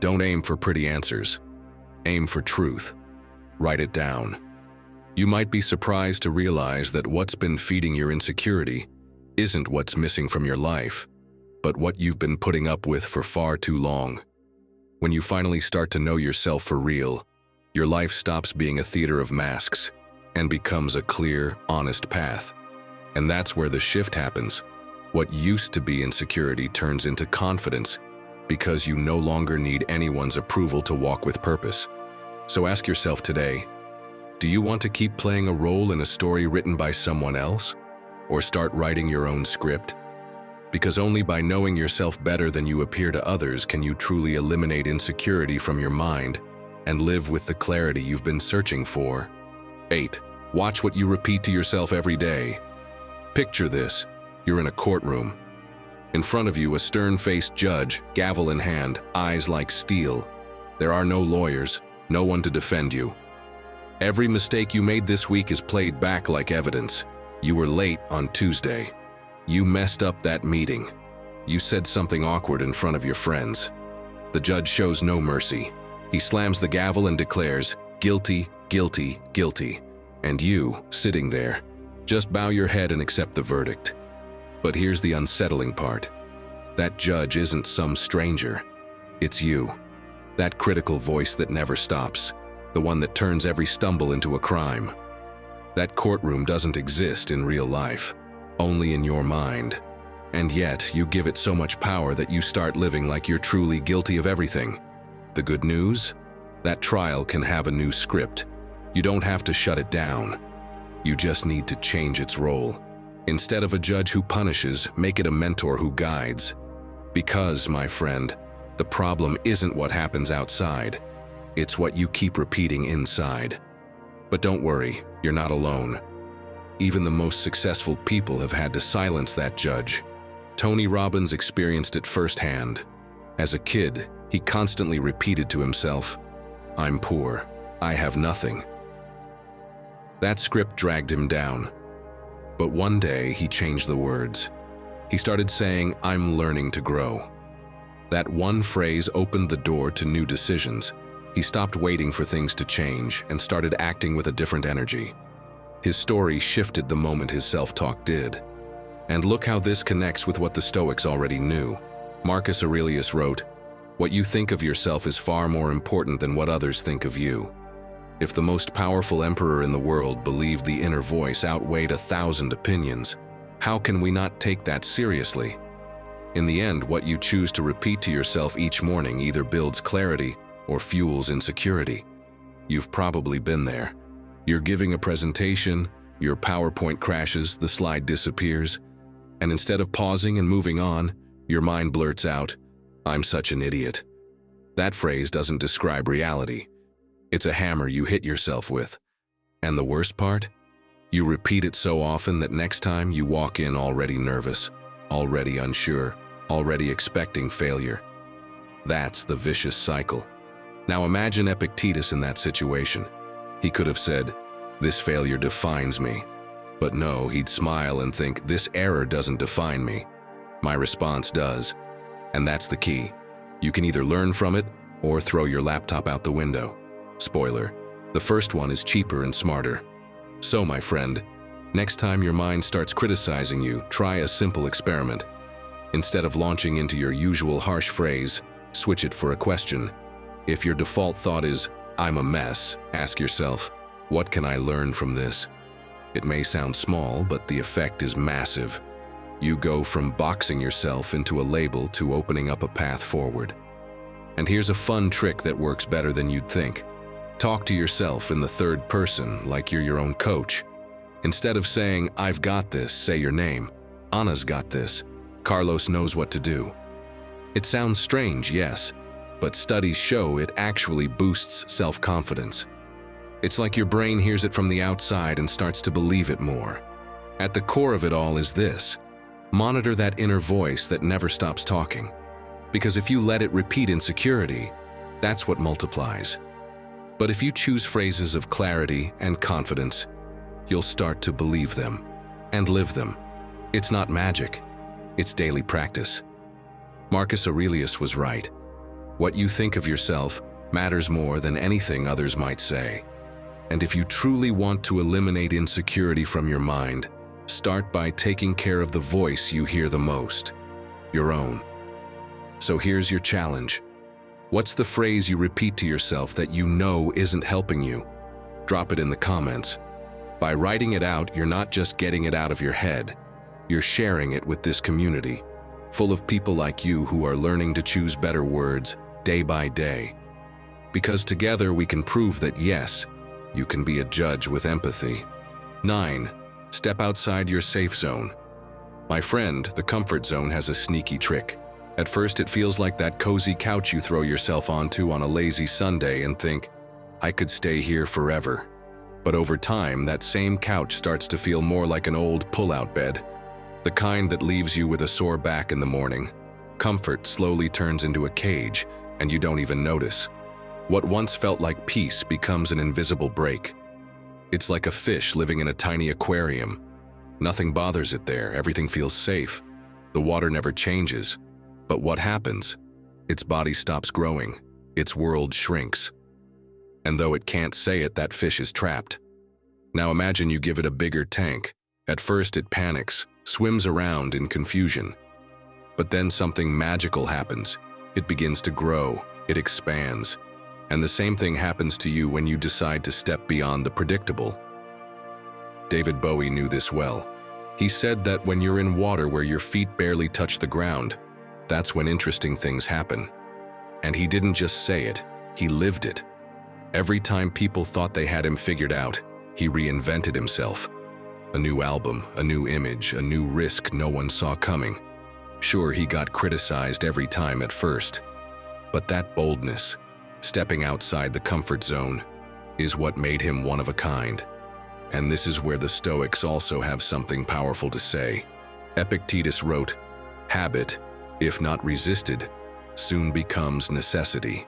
Don't aim for pretty answers. Aim for truth. Write it down. You might be surprised to realize that what's been feeding your insecurity isn't what's missing from your life, but what you've been putting up with for far too long. When you finally start to know yourself for real, your life stops being a theater of masks and becomes a clear, honest path. And that's where the shift happens. What used to be insecurity turns into confidence because you no longer need anyone's approval to walk with purpose. So ask yourself today, do you want to keep playing a role in a story written by someone else? Or start writing your own script? Because only by knowing yourself better than you appear to others can you truly eliminate insecurity from your mind and live with the clarity you've been searching for. 8. Watch what you repeat to yourself every day. Picture this. You're in a courtroom. In front of you, a stern-faced judge, gavel in hand, eyes like steel. There are no lawyers, no one to defend you. Every mistake you made this week is played back like evidence. You were late on Tuesday. You messed up that meeting. You said something awkward in front of your friends. The judge shows no mercy. He slams the gavel and declares, guilty, guilty, guilty. And you, sitting there, just bow your head and accept the verdict. But here's the unsettling part. That judge isn't some stranger. It's you. That critical voice that never stops. The one that turns every stumble into a crime. That courtroom doesn't exist in real life, only in your mind. And yet, you give it so much power that you start living like you're truly guilty of everything. The good news? That trial can have a new script. You don't have to shut it down. You just need to change its role. Instead of a judge who punishes, make it a mentor who guides. Because, my friend, the problem isn't what happens outside. It's what you keep repeating inside. But don't worry, you're not alone. Even the most successful people have had to silence that judge. Tony Robbins experienced it firsthand. As a kid, he constantly repeated to himself, I'm poor, I have nothing. That script dragged him down. But one day, he changed the words. He started saying, I'm learning to grow. That one phrase opened the door to new decisions. He stopped waiting for things to change and started acting with a different energy. His story shifted the moment his self-talk did. And look how this connects with what the Stoics already knew. Marcus Aurelius wrote, what you think of yourself is far more important than what others think of you. If the most powerful emperor in the world believed the inner voice outweighed 1,000 opinions, how can we not take that seriously? In the end, what you choose to repeat to yourself each morning either builds clarity or fuels insecurity. You've probably been there. You're giving a presentation, your PowerPoint crashes, the slide disappears, and instead of pausing and moving on, your mind blurts out, "I'm such an idiot." That phrase doesn't describe reality. It's a hammer you hit yourself with. And the worst part? You repeat it so often that next time you walk in already nervous, already unsure, already expecting failure. That's the vicious cycle. Now imagine Epictetus in that situation. He could have said, "This failure defines me." But no, he'd smile and think, "This error doesn't define me. My response does." And that's the key. You can either learn from it or throw your laptop out the window. Spoiler, the first one is cheaper and smarter. So, my friend, next time your mind starts criticizing you, try a simple experiment. Instead of launching into your usual harsh phrase, switch it for a question. If your default thought is, "I'm a mess," ask yourself, "What can I learn from this?" It may sound small, but the effect is massive. You go from boxing yourself into a label to opening up a path forward. And here's a fun trick that works better than you'd think. Talk to yourself in the third person like you're your own coach. Instead of saying, "I've got this," say your name. "Anna's got this. Carlos knows what to do." It sounds strange, yes, but studies show it actually boosts self-confidence. It's like your brain hears it from the outside and starts to believe it more. At the core of it all is this: monitor that inner voice that never stops talking. Because if you let it repeat insecurity, that's what multiplies. But if you choose phrases of clarity and confidence, you'll start to believe them and live them. It's not magic, it's daily practice. Marcus Aurelius was right. What you think of yourself matters more than anything others might say. And if you truly want to eliminate insecurity from your mind, start by taking care of the voice you hear the most, your own. So here's your challenge. What's the phrase you repeat to yourself that you know isn't helping you? Drop it in the comments. By writing it out, you're not just getting it out of your head, you're sharing it with this community, full of people like you who are learning to choose better words day by day. Because together we can prove that yes, you can be a judge with empathy. 9. Step outside your safe zone. My friend, the comfort zone has a sneaky trick. At first, it feels like that cozy couch you throw yourself onto on a lazy Sunday and think, "I could stay here forever." But over time, that same couch starts to feel more like an old pull-out bed, the kind that leaves you with a sore back in the morning. Comfort slowly turns into a cage, and you don't even notice. What once felt like peace becomes an invisible break. It's like a fish living in a tiny aquarium. Nothing bothers it there, everything feels safe. The water never changes. But what happens? Its body stops growing, its world shrinks. And though it can't say it, that fish is trapped. Now imagine you give it a bigger tank. At first it panics, swims around in confusion. But then something magical happens. It begins to grow, it expands. And the same thing happens to you when you decide to step beyond the predictable. David Bowie knew this well. He said that when you're in water where your feet barely touch the ground, that's when interesting things happen. And he didn't just say it, he lived it. Every time people thought they had him figured out, he reinvented himself. A new album, a new image, a new risk no one saw coming. Sure, he got criticized every time at first. But that boldness, stepping outside the comfort zone, is what made him one of a kind. And this is where the Stoics also have something powerful to say. Epictetus wrote, "Habit, if not resisted, soon becomes necessity."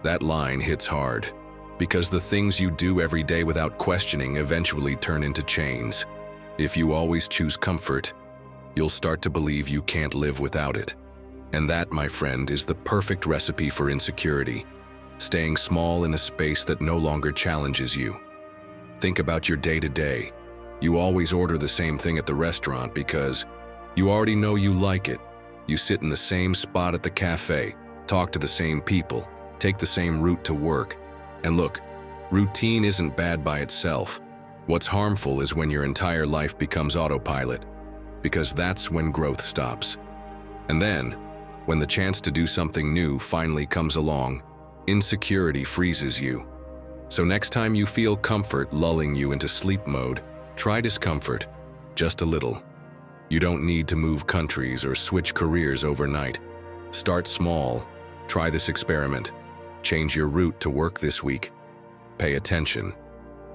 That line hits hard, because the things you do every day without questioning eventually turn into chains. If you always choose comfort, you'll start to believe you can't live without it. And that, my friend, is the perfect recipe for insecurity, staying small in a space that no longer challenges you. Think about your day-to-day. You always order the same thing at the restaurant because you already know you like it. You sit in the same spot at the cafe, talk to the same people, take the same route to work. And look, routine isn't bad by itself. What's harmful is when your entire life becomes autopilot, because that's when growth stops. And then, when the chance to do something new finally comes along, insecurity freezes you. So next time you feel comfort lulling you into sleep mode, try discomfort, just a little. You don't need to move countries or switch careers overnight. Start small. Try this experiment. Change your route to work this week. Pay attention.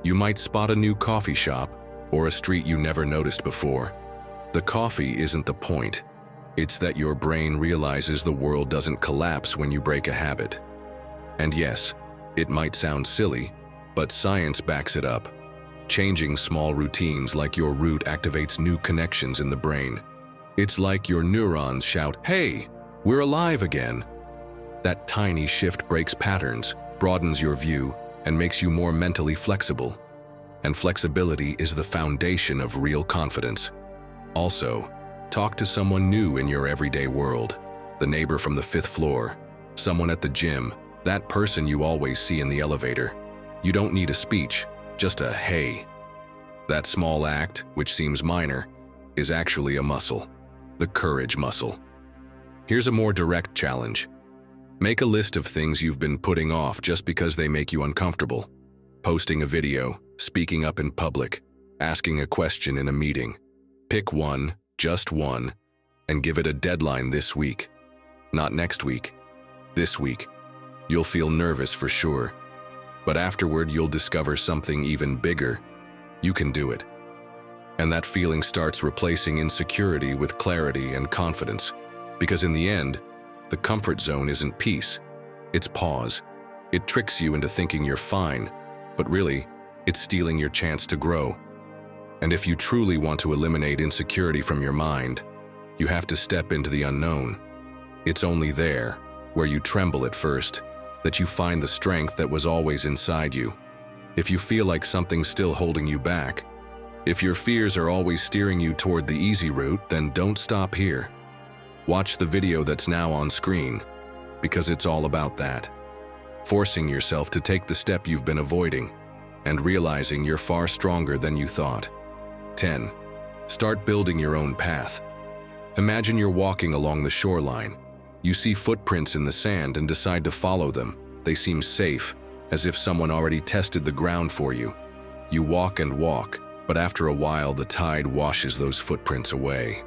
You might spot a new coffee shop or a street you never noticed before. The coffee isn't the point. It's that your brain realizes the world doesn't collapse when you break a habit. And yes, it might sound silly, but science backs it up. Changing small routines like your route activates new connections in the brain. It's like your neurons shout, "Hey, we're alive again." That tiny shift breaks patterns, broadens your view, and makes you more mentally flexible. And flexibility is the foundation of real confidence. Also, talk to someone new in your everyday world. The neighbor from the 5th floor, someone at the gym, that person you always see in the elevator. You don't need a speech, just a "hey." That small act, which seems minor, is actually a muscle, the courage muscle. Here's a more direct challenge. Make a list of things you've been putting off just because they make you uncomfortable. Posting a video, speaking up in public, asking a question in a meeting. Pick one, just one, and give it a deadline this week. Not next week, this week. You'll feel nervous for sure, but afterward you'll discover something even bigger. You can do it. And that feeling starts replacing insecurity with clarity and confidence. Because in the end, the comfort zone isn't peace, it's pause. It tricks you into thinking you're fine, but really, it's stealing your chance to grow. And if you truly want to eliminate insecurity from your mind, you have to step into the unknown. It's only there, where you tremble at first, that you find the strength that was always inside you. If you feel like something's still holding you back, if your fears are always steering you toward the easy route, then don't stop here. Watch the video that's now on screen, because it's all about that. Forcing yourself to take the step you've been avoiding, and realizing you're far stronger than you thought. 10. Start building your own path. Imagine you're walking along the shoreline. You see footprints in the sand and decide to follow them. They seem safe, as if someone already tested the ground for you. You walk and walk, but after a while the tide washes those footprints away.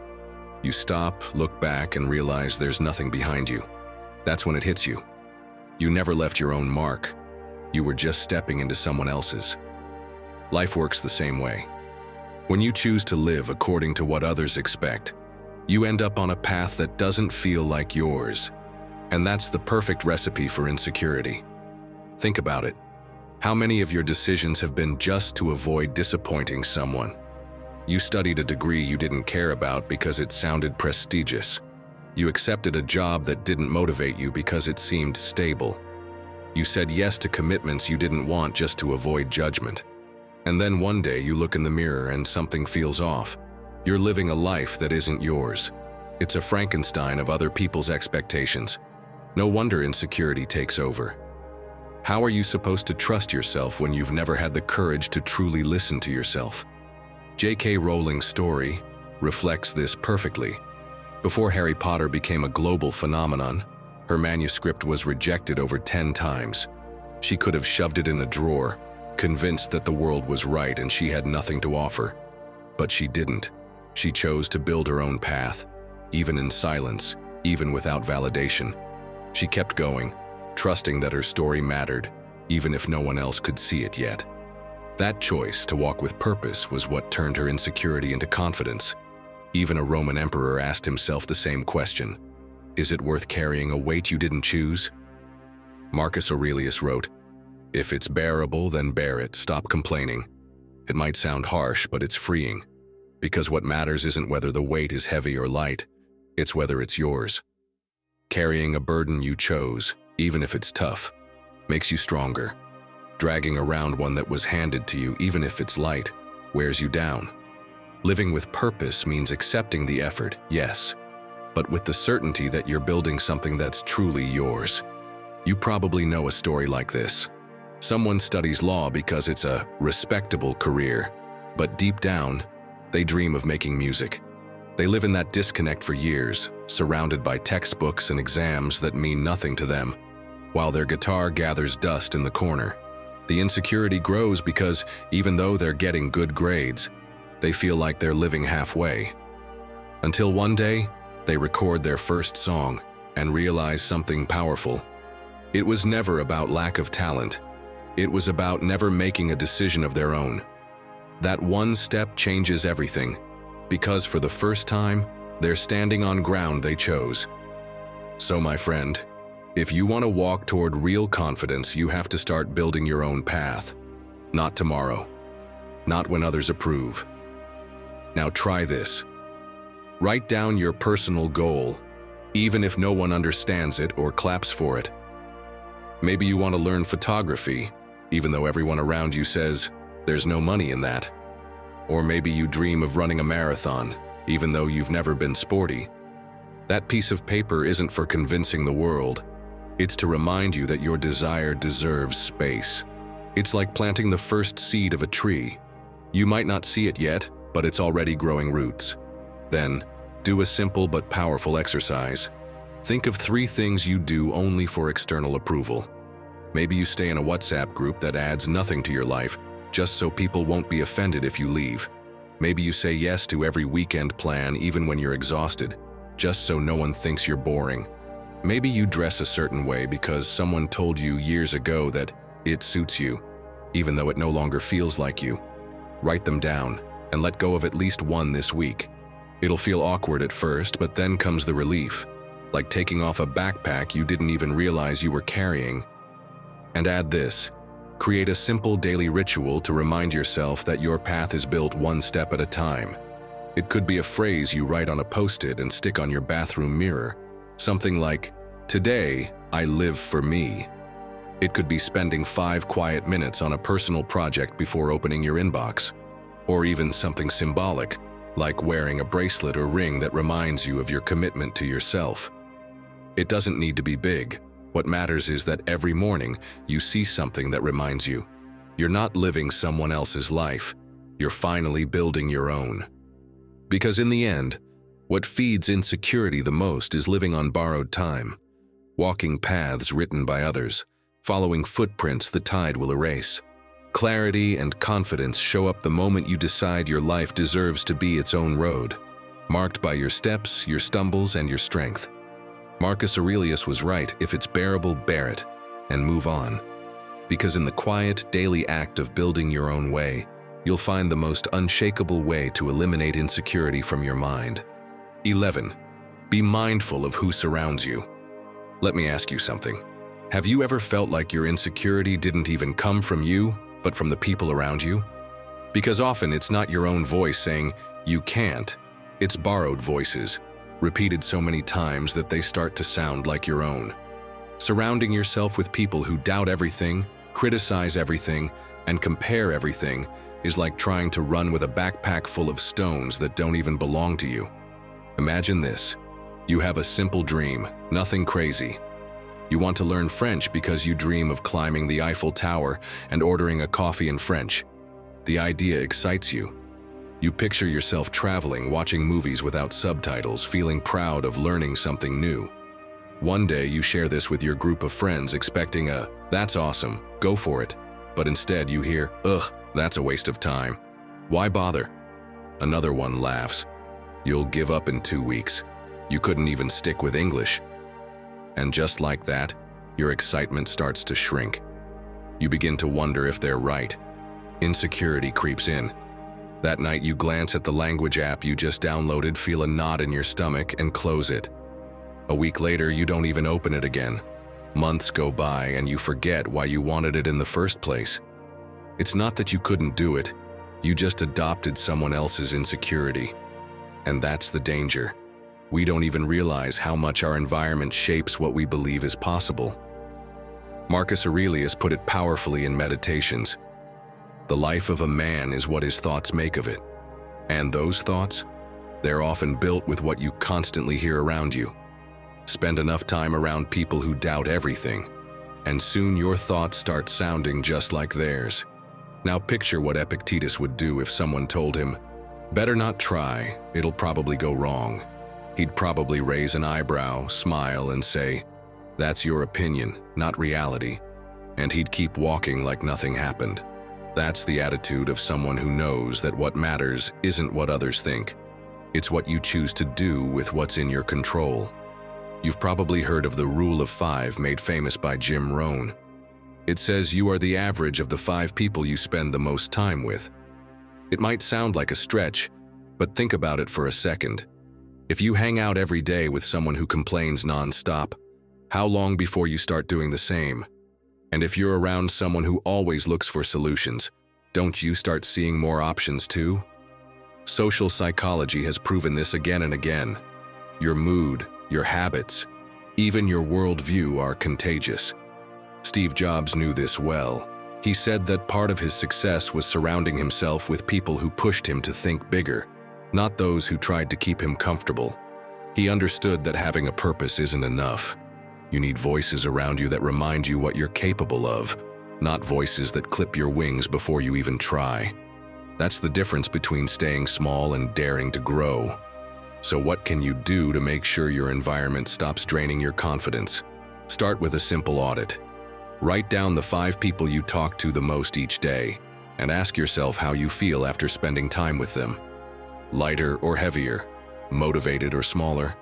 You stop, look back, and realize there's nothing behind you. That's when it hits you. You never left your own mark. You were just stepping into someone else's. Life works the same way. When you choose to live according to what others expect, you end up on a path that doesn't feel like yours. And that's the perfect recipe for insecurity. Think about it. How many of your decisions have been just to avoid disappointing someone? You studied a degree you didn't care about because it sounded prestigious. You accepted a job that didn't motivate you because it seemed stable. You said yes to commitments you didn't want just to avoid judgment. And then one day you look in the mirror and something feels off. You're living a life that isn't yours. It's a Frankenstein of other people's expectations. No wonder insecurity takes over. How are you supposed to trust yourself when you've never had the courage to truly listen to yourself? J.K. Rowling's story reflects this perfectly. Before Harry Potter became a global phenomenon, her manuscript was rejected over 10 times. She could have shoved it in a drawer, convinced that the world was right and she had nothing to offer. But she didn't. She chose to build her own path, even in silence, even without validation. She kept going, trusting that her story mattered, even if no one else could see it yet. That choice to walk with purpose was what turned her insecurity into confidence. Even a Roman emperor asked himself the same question: is it worth carrying a weight you didn't choose? Marcus Aurelius wrote, "If it's bearable, then bear it. Stop complaining." It might sound harsh, but it's freeing. Because what matters isn't whether the weight is heavy or light, it's whether it's yours. Carrying a burden you chose, even if it's tough, makes you stronger. Dragging around one that was handed to you, even if it's light, wears you down. Living with purpose means accepting the effort, yes, but with the certainty that you're building something that's truly yours. You probably know a story like this. Someone studies law because it's a respectable career, but deep down, they dream of making music. They live in that disconnect for years, surrounded by textbooks and exams that mean nothing to them, while their guitar gathers dust in the corner. The insecurity grows because, even though they're getting good grades, they feel like they're living halfway. Until one day, they record their first song and realize something powerful. It was never about lack of talent. It was about never making a decision of their own. That one step changes everything, because for the first time, they're standing on ground they chose. So, my friend, if you want to walk toward real confidence, you have to start building your own path. Not tomorrow. Not when others approve. Now try this. Write down your personal goal, even if no one understands it or claps for it. Maybe you want to learn photography, even though everyone around you says there's no money in that. Or maybe you dream of running a marathon, even though you've never been sporty. That piece of paper isn't for convincing the world. It's to remind you that your desire deserves space. It's like planting the first seed of a tree. You might not see it yet, but it's already growing roots. Then, do a simple but powerful exercise. Think of 3 things you do only for external approval. Maybe you stay in a WhatsApp group that adds nothing to your life, just so people won't be offended if you leave. Maybe you say yes to every weekend plan even when you're exhausted, just so no one thinks you're boring. Maybe you dress a certain way because someone told you years ago that it suits you, even though it no longer feels like you. Write them down and let go of at least one this week. It'll feel awkward at first, but then comes the relief, like taking off a backpack you didn't even realize you were carrying. And add this. Create a simple daily ritual to remind yourself that your path is built one step at a time. It could be a phrase you write on a post-it and stick on your bathroom mirror. Something like, "Today, I live for me." It could be spending 5 quiet minutes on a personal project before opening your inbox. Or even something symbolic, like wearing a bracelet or ring that reminds you of your commitment to yourself. It doesn't need to be big. What matters is that every morning you see something that reminds you. You're not living someone else's life. You're finally building your own. Because in the end, what feeds insecurity the most is living on borrowed time, walking paths written by others, following footprints the tide will erase. Clarity and confidence show up the moment you decide your life deserves to be its own road, marked by your steps, your stumbles, and your strength. Marcus Aurelius was right: if it's bearable, bear it, and move on. Because in the quiet, daily act of building your own way, you'll find the most unshakable way to eliminate insecurity from your mind. 11. Be mindful of who surrounds you. Let me ask you something. Have you ever felt like your insecurity didn't even come from you, but from the people around you? Because often it's not your own voice saying, "You can't." It's borrowed voices, repeated so many times that they start to sound like your own. Surrounding yourself with people who doubt everything, criticize everything, and compare everything is like trying to run with a backpack full of stones that don't even belong to you. Imagine this. You have a simple dream, nothing crazy. You want to learn French because you dream of climbing the Eiffel Tower and ordering a coffee in French. The idea excites you. You picture yourself traveling, watching movies without subtitles, feeling proud of learning something new. One day you share this with your group of friends expecting a, "That's awesome, go for it." But instead you hear, "Ugh, that's a waste of time. Why bother?" Another one laughs. "You'll give up in 2 weeks. You couldn't even stick with English." And just like that, your excitement starts to shrink. You begin to wonder if they're right. Insecurity creeps in. That night you glance at the language app you just downloaded, feel a knot in your stomach, and close it. A week later, you don't even open it again. Months go by and you forget why you wanted it in the first place. It's not that you couldn't do it, you just adopted someone else's insecurity. And that's the danger. We don't even realize how much our environment shapes what we believe is possible. Marcus Aurelius put it powerfully in Meditations. The life of a man is what his thoughts make of it. And those thoughts? They're often built with what you constantly hear around you. Spend enough time around people who doubt everything, and soon your thoughts start sounding just like theirs. Now picture what Epictetus would do if someone told him, Better not try, it'll probably go wrong. He'd probably raise an eyebrow, smile, and say, "That's your opinion, not reality." And he'd keep walking like nothing happened. That's the attitude of someone who knows that what matters isn't what others think. It's what you choose to do with what's in your control. You've probably heard of the Rule of 5 made famous by Jim Rohn. It says you are the average of the 5 people you spend the most time with. It might sound like a stretch, but think about it for a second. If you hang out every day with someone who complains nonstop, how long before you start doing the same? And if you're around someone who always looks for solutions, don't you start seeing more options too? Social psychology has proven this again and again. Your mood, your habits, even your worldview are contagious. Steve Jobs knew this well. He said that part of his success was surrounding himself with people who pushed him to think bigger, not those who tried to keep him comfortable. He understood that having a purpose isn't enough. You need voices around you that remind you what you're capable of, not voices that clip your wings before you even try. That's the difference between staying small and daring to grow. So what can you do to make sure your environment stops draining your confidence? Start with a simple audit. Write down the 5 people you talk to the most each day, and ask yourself how you feel after spending time with them. Lighter or heavier? Motivated or smaller?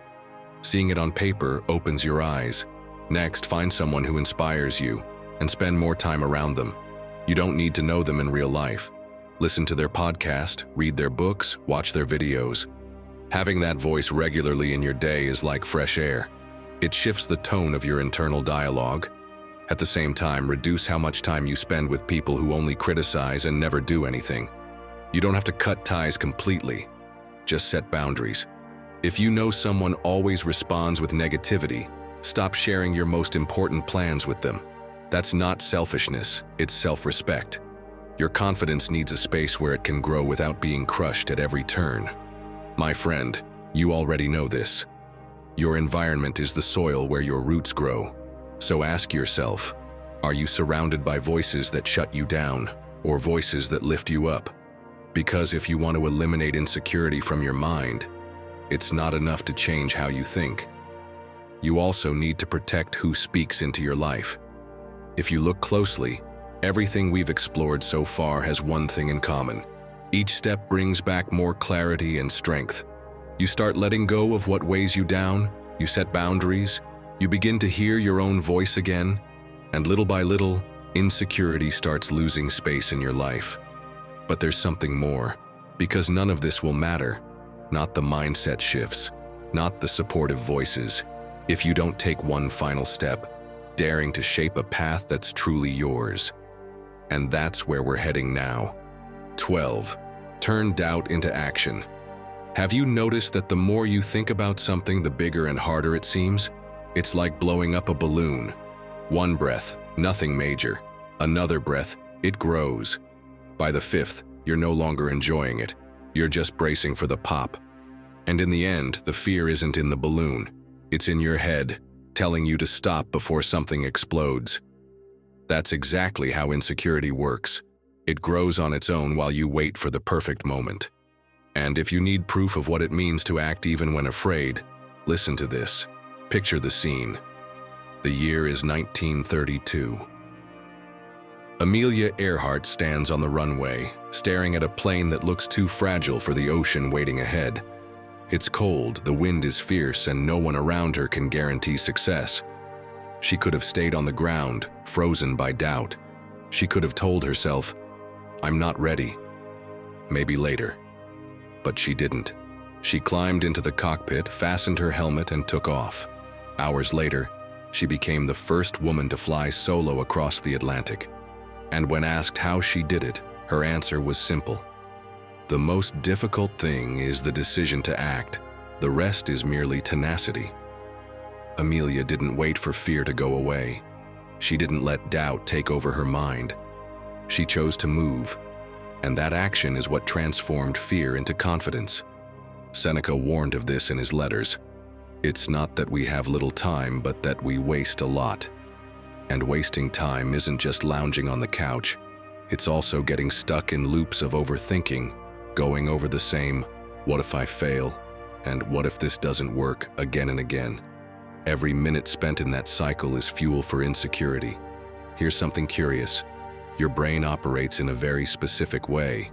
Seeing it on paper opens your eyes. Next, find someone who inspires you, and spend more time around them. You don't need to know them in real life. Listen to their podcast, read their books, watch their videos. Having that voice regularly in your day is like fresh air. It shifts the tone of your internal dialogue. At the same time, reduce how much time you spend with people who only criticize and never do anything. You don't have to cut ties completely. Just set boundaries. If you know someone always responds with negativity, stop sharing your most important plans with them. That's not selfishness, it's self-respect. Your confidence needs a space where it can grow without being crushed at every turn. My friend, you already know this. Your environment is the soil where your roots grow. So ask yourself, are you surrounded by voices that shut you down, or voices that lift you up? Because if you want to eliminate insecurity from your mind, it's not enough to change how you think. You also need to protect who speaks into your life. If you look closely, everything we've explored so far has one thing in common. Each step brings back more clarity and strength. You start letting go of what weighs you down, you set boundaries, you begin to hear your own voice again, and little by little, insecurity starts losing space in your life. But there's something more, because none of this will matter. Not the mindset shifts, not the supportive voices, if you don't take one final step, daring to shape a path that's truly yours. And that's where we're heading now. 12. Turn doubt into action. Have you noticed that the more you think about something, the bigger and harder it seems? It's like blowing up a balloon. One breath, nothing major. Another breath, it grows. By the 5th, you're no longer enjoying it. You're just bracing for the pop. And in the end, the fear isn't in the balloon. It's in your head, telling you to stop before something explodes. That's exactly how insecurity works. It grows on its own while you wait for the perfect moment. And if you need proof of what it means to act even when afraid, listen to this. Picture the scene. The year is 1932. Amelia Earhart stands on the runway, staring at a plane that looks too fragile for the ocean waiting ahead. It's cold, the wind is fierce, and no one around her can guarantee success. She could have stayed on the ground, frozen by doubt. She could have told herself, "I'm not ready. Maybe later." But she didn't. She climbed into the cockpit, fastened her helmet, and took off. Hours later, she became the first woman to fly solo across the Atlantic. And when asked how she did it, her answer was simple. The most difficult thing is the decision to act. The rest is merely tenacity. Amelia didn't wait for fear to go away. She didn't let doubt take over her mind. She chose to move, and that action is what transformed fear into confidence. Seneca warned of this in his letters. It's not that we have little time, but that we waste a lot. And wasting time isn't just lounging on the couch. It's also getting stuck in loops of overthinking, going over the same, "What if I fail?" and "What if this doesn't work?" again and again. Every minute spent in that cycle is fuel for insecurity. Here's something curious. Your brain operates in a very specific way.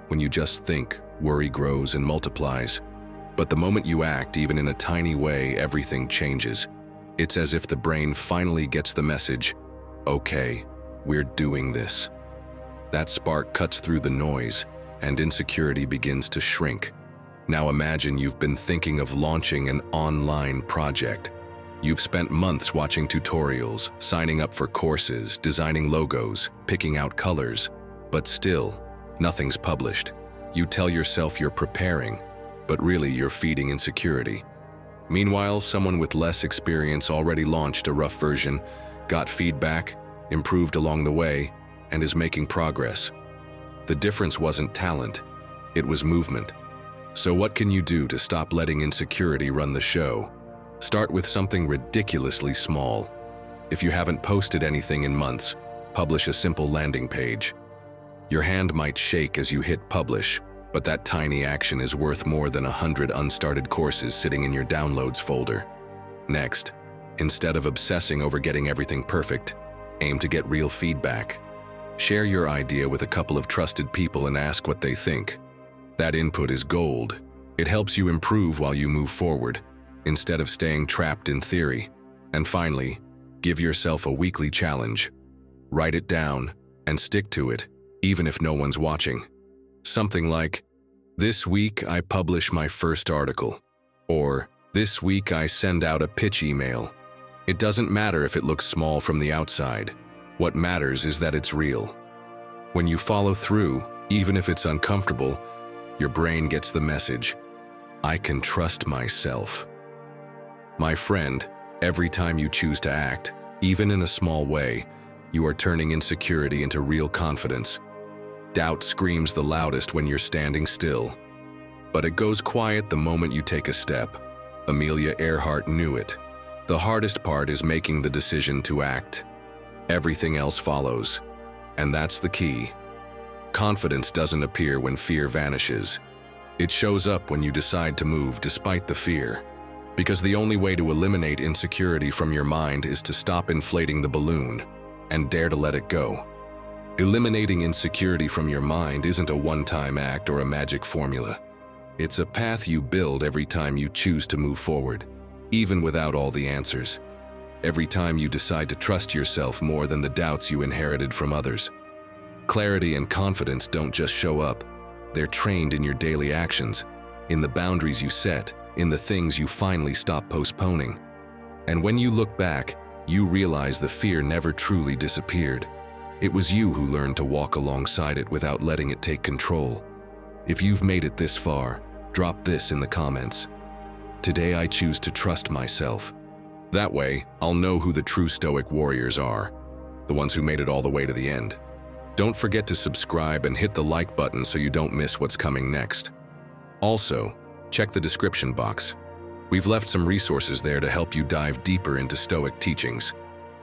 When you just think, worry grows and multiplies. But the moment you act, even in a tiny way, everything changes. It's as if the brain finally gets the message, "Okay, we're doing this." That spark cuts through the noise, and insecurity begins to shrink. Now imagine you've been thinking of launching an online project. You've spent months watching tutorials, signing up for courses, designing logos, picking out colors, but still, nothing's published. You tell yourself you're preparing, but really you're feeding insecurity. Meanwhile, someone with less experience already launched a rough version, got feedback, improved along the way, and is making progress. The difference wasn't talent, it was movement. So what can you do to stop letting insecurity run the show? Start with something ridiculously small. If you haven't posted anything in months, publish a simple landing page. Your hand might shake as you hit publish, but that tiny action is worth more than 100 unstarted courses sitting in your downloads folder. Next, instead of obsessing over getting everything perfect, aim to get real feedback. Share your idea with a couple of trusted people and ask what they think. That input is gold. It helps you improve while you move forward, instead of staying trapped in theory. And finally, give yourself a weekly challenge. Write it down and stick to it, even if no one's watching. Something like, "This week I publish my first article," or "This week I send out a pitch email." It doesn't matter if it looks small from the outside. What matters is that it's real. When you follow through, even if it's uncomfortable, your brain gets the message, "I can trust myself." My friend, every time you choose to act, even in a small way, you are turning insecurity into real confidence. Doubt screams the loudest when you're standing still, but it goes quiet the moment you take a step. Amelia Earhart knew it. The hardest part is making the decision to act. Everything else follows, and that's the key. Confidence doesn't appear when fear vanishes. It shows up when you decide to move despite the fear. Because the only way to eliminate insecurity from your mind is to stop inflating the balloon and dare to let it go. Eliminating insecurity from your mind isn't a one-time act or a magic formula. It's a path you build every time you choose to move forward, even without all the answers. Every time you decide to trust yourself more than the doubts you inherited from others. Clarity and confidence don't just show up. They're trained in your daily actions, in the boundaries you set, in the things you finally stop postponing. And when you look back, you realize the fear never truly disappeared. It was you who learned to walk alongside it without letting it take control. If you've made it this far, drop this in the comments. "Today I choose to trust myself." That way, I'll know who the true Stoic warriors are, the ones who made it all the way to the end. Don't forget to subscribe and hit the like button so you don't miss what's coming next. Also, check the description box. We've left some resources there to help you dive deeper into Stoic teachings.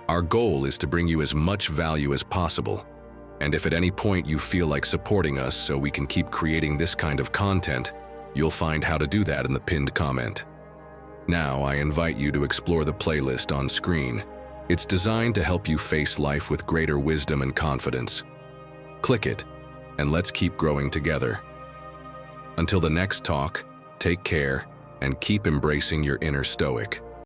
Our goal is to bring you as much value as possible. And if at any point you feel like supporting us so we can keep creating this kind of content, you'll find how to do that in the pinned comment. Now, I invite you to explore the playlist on screen. It's designed to help you face life with greater wisdom and confidence. Click it, and let's keep growing together. Until the next talk, take care and keep embracing your inner Stoic.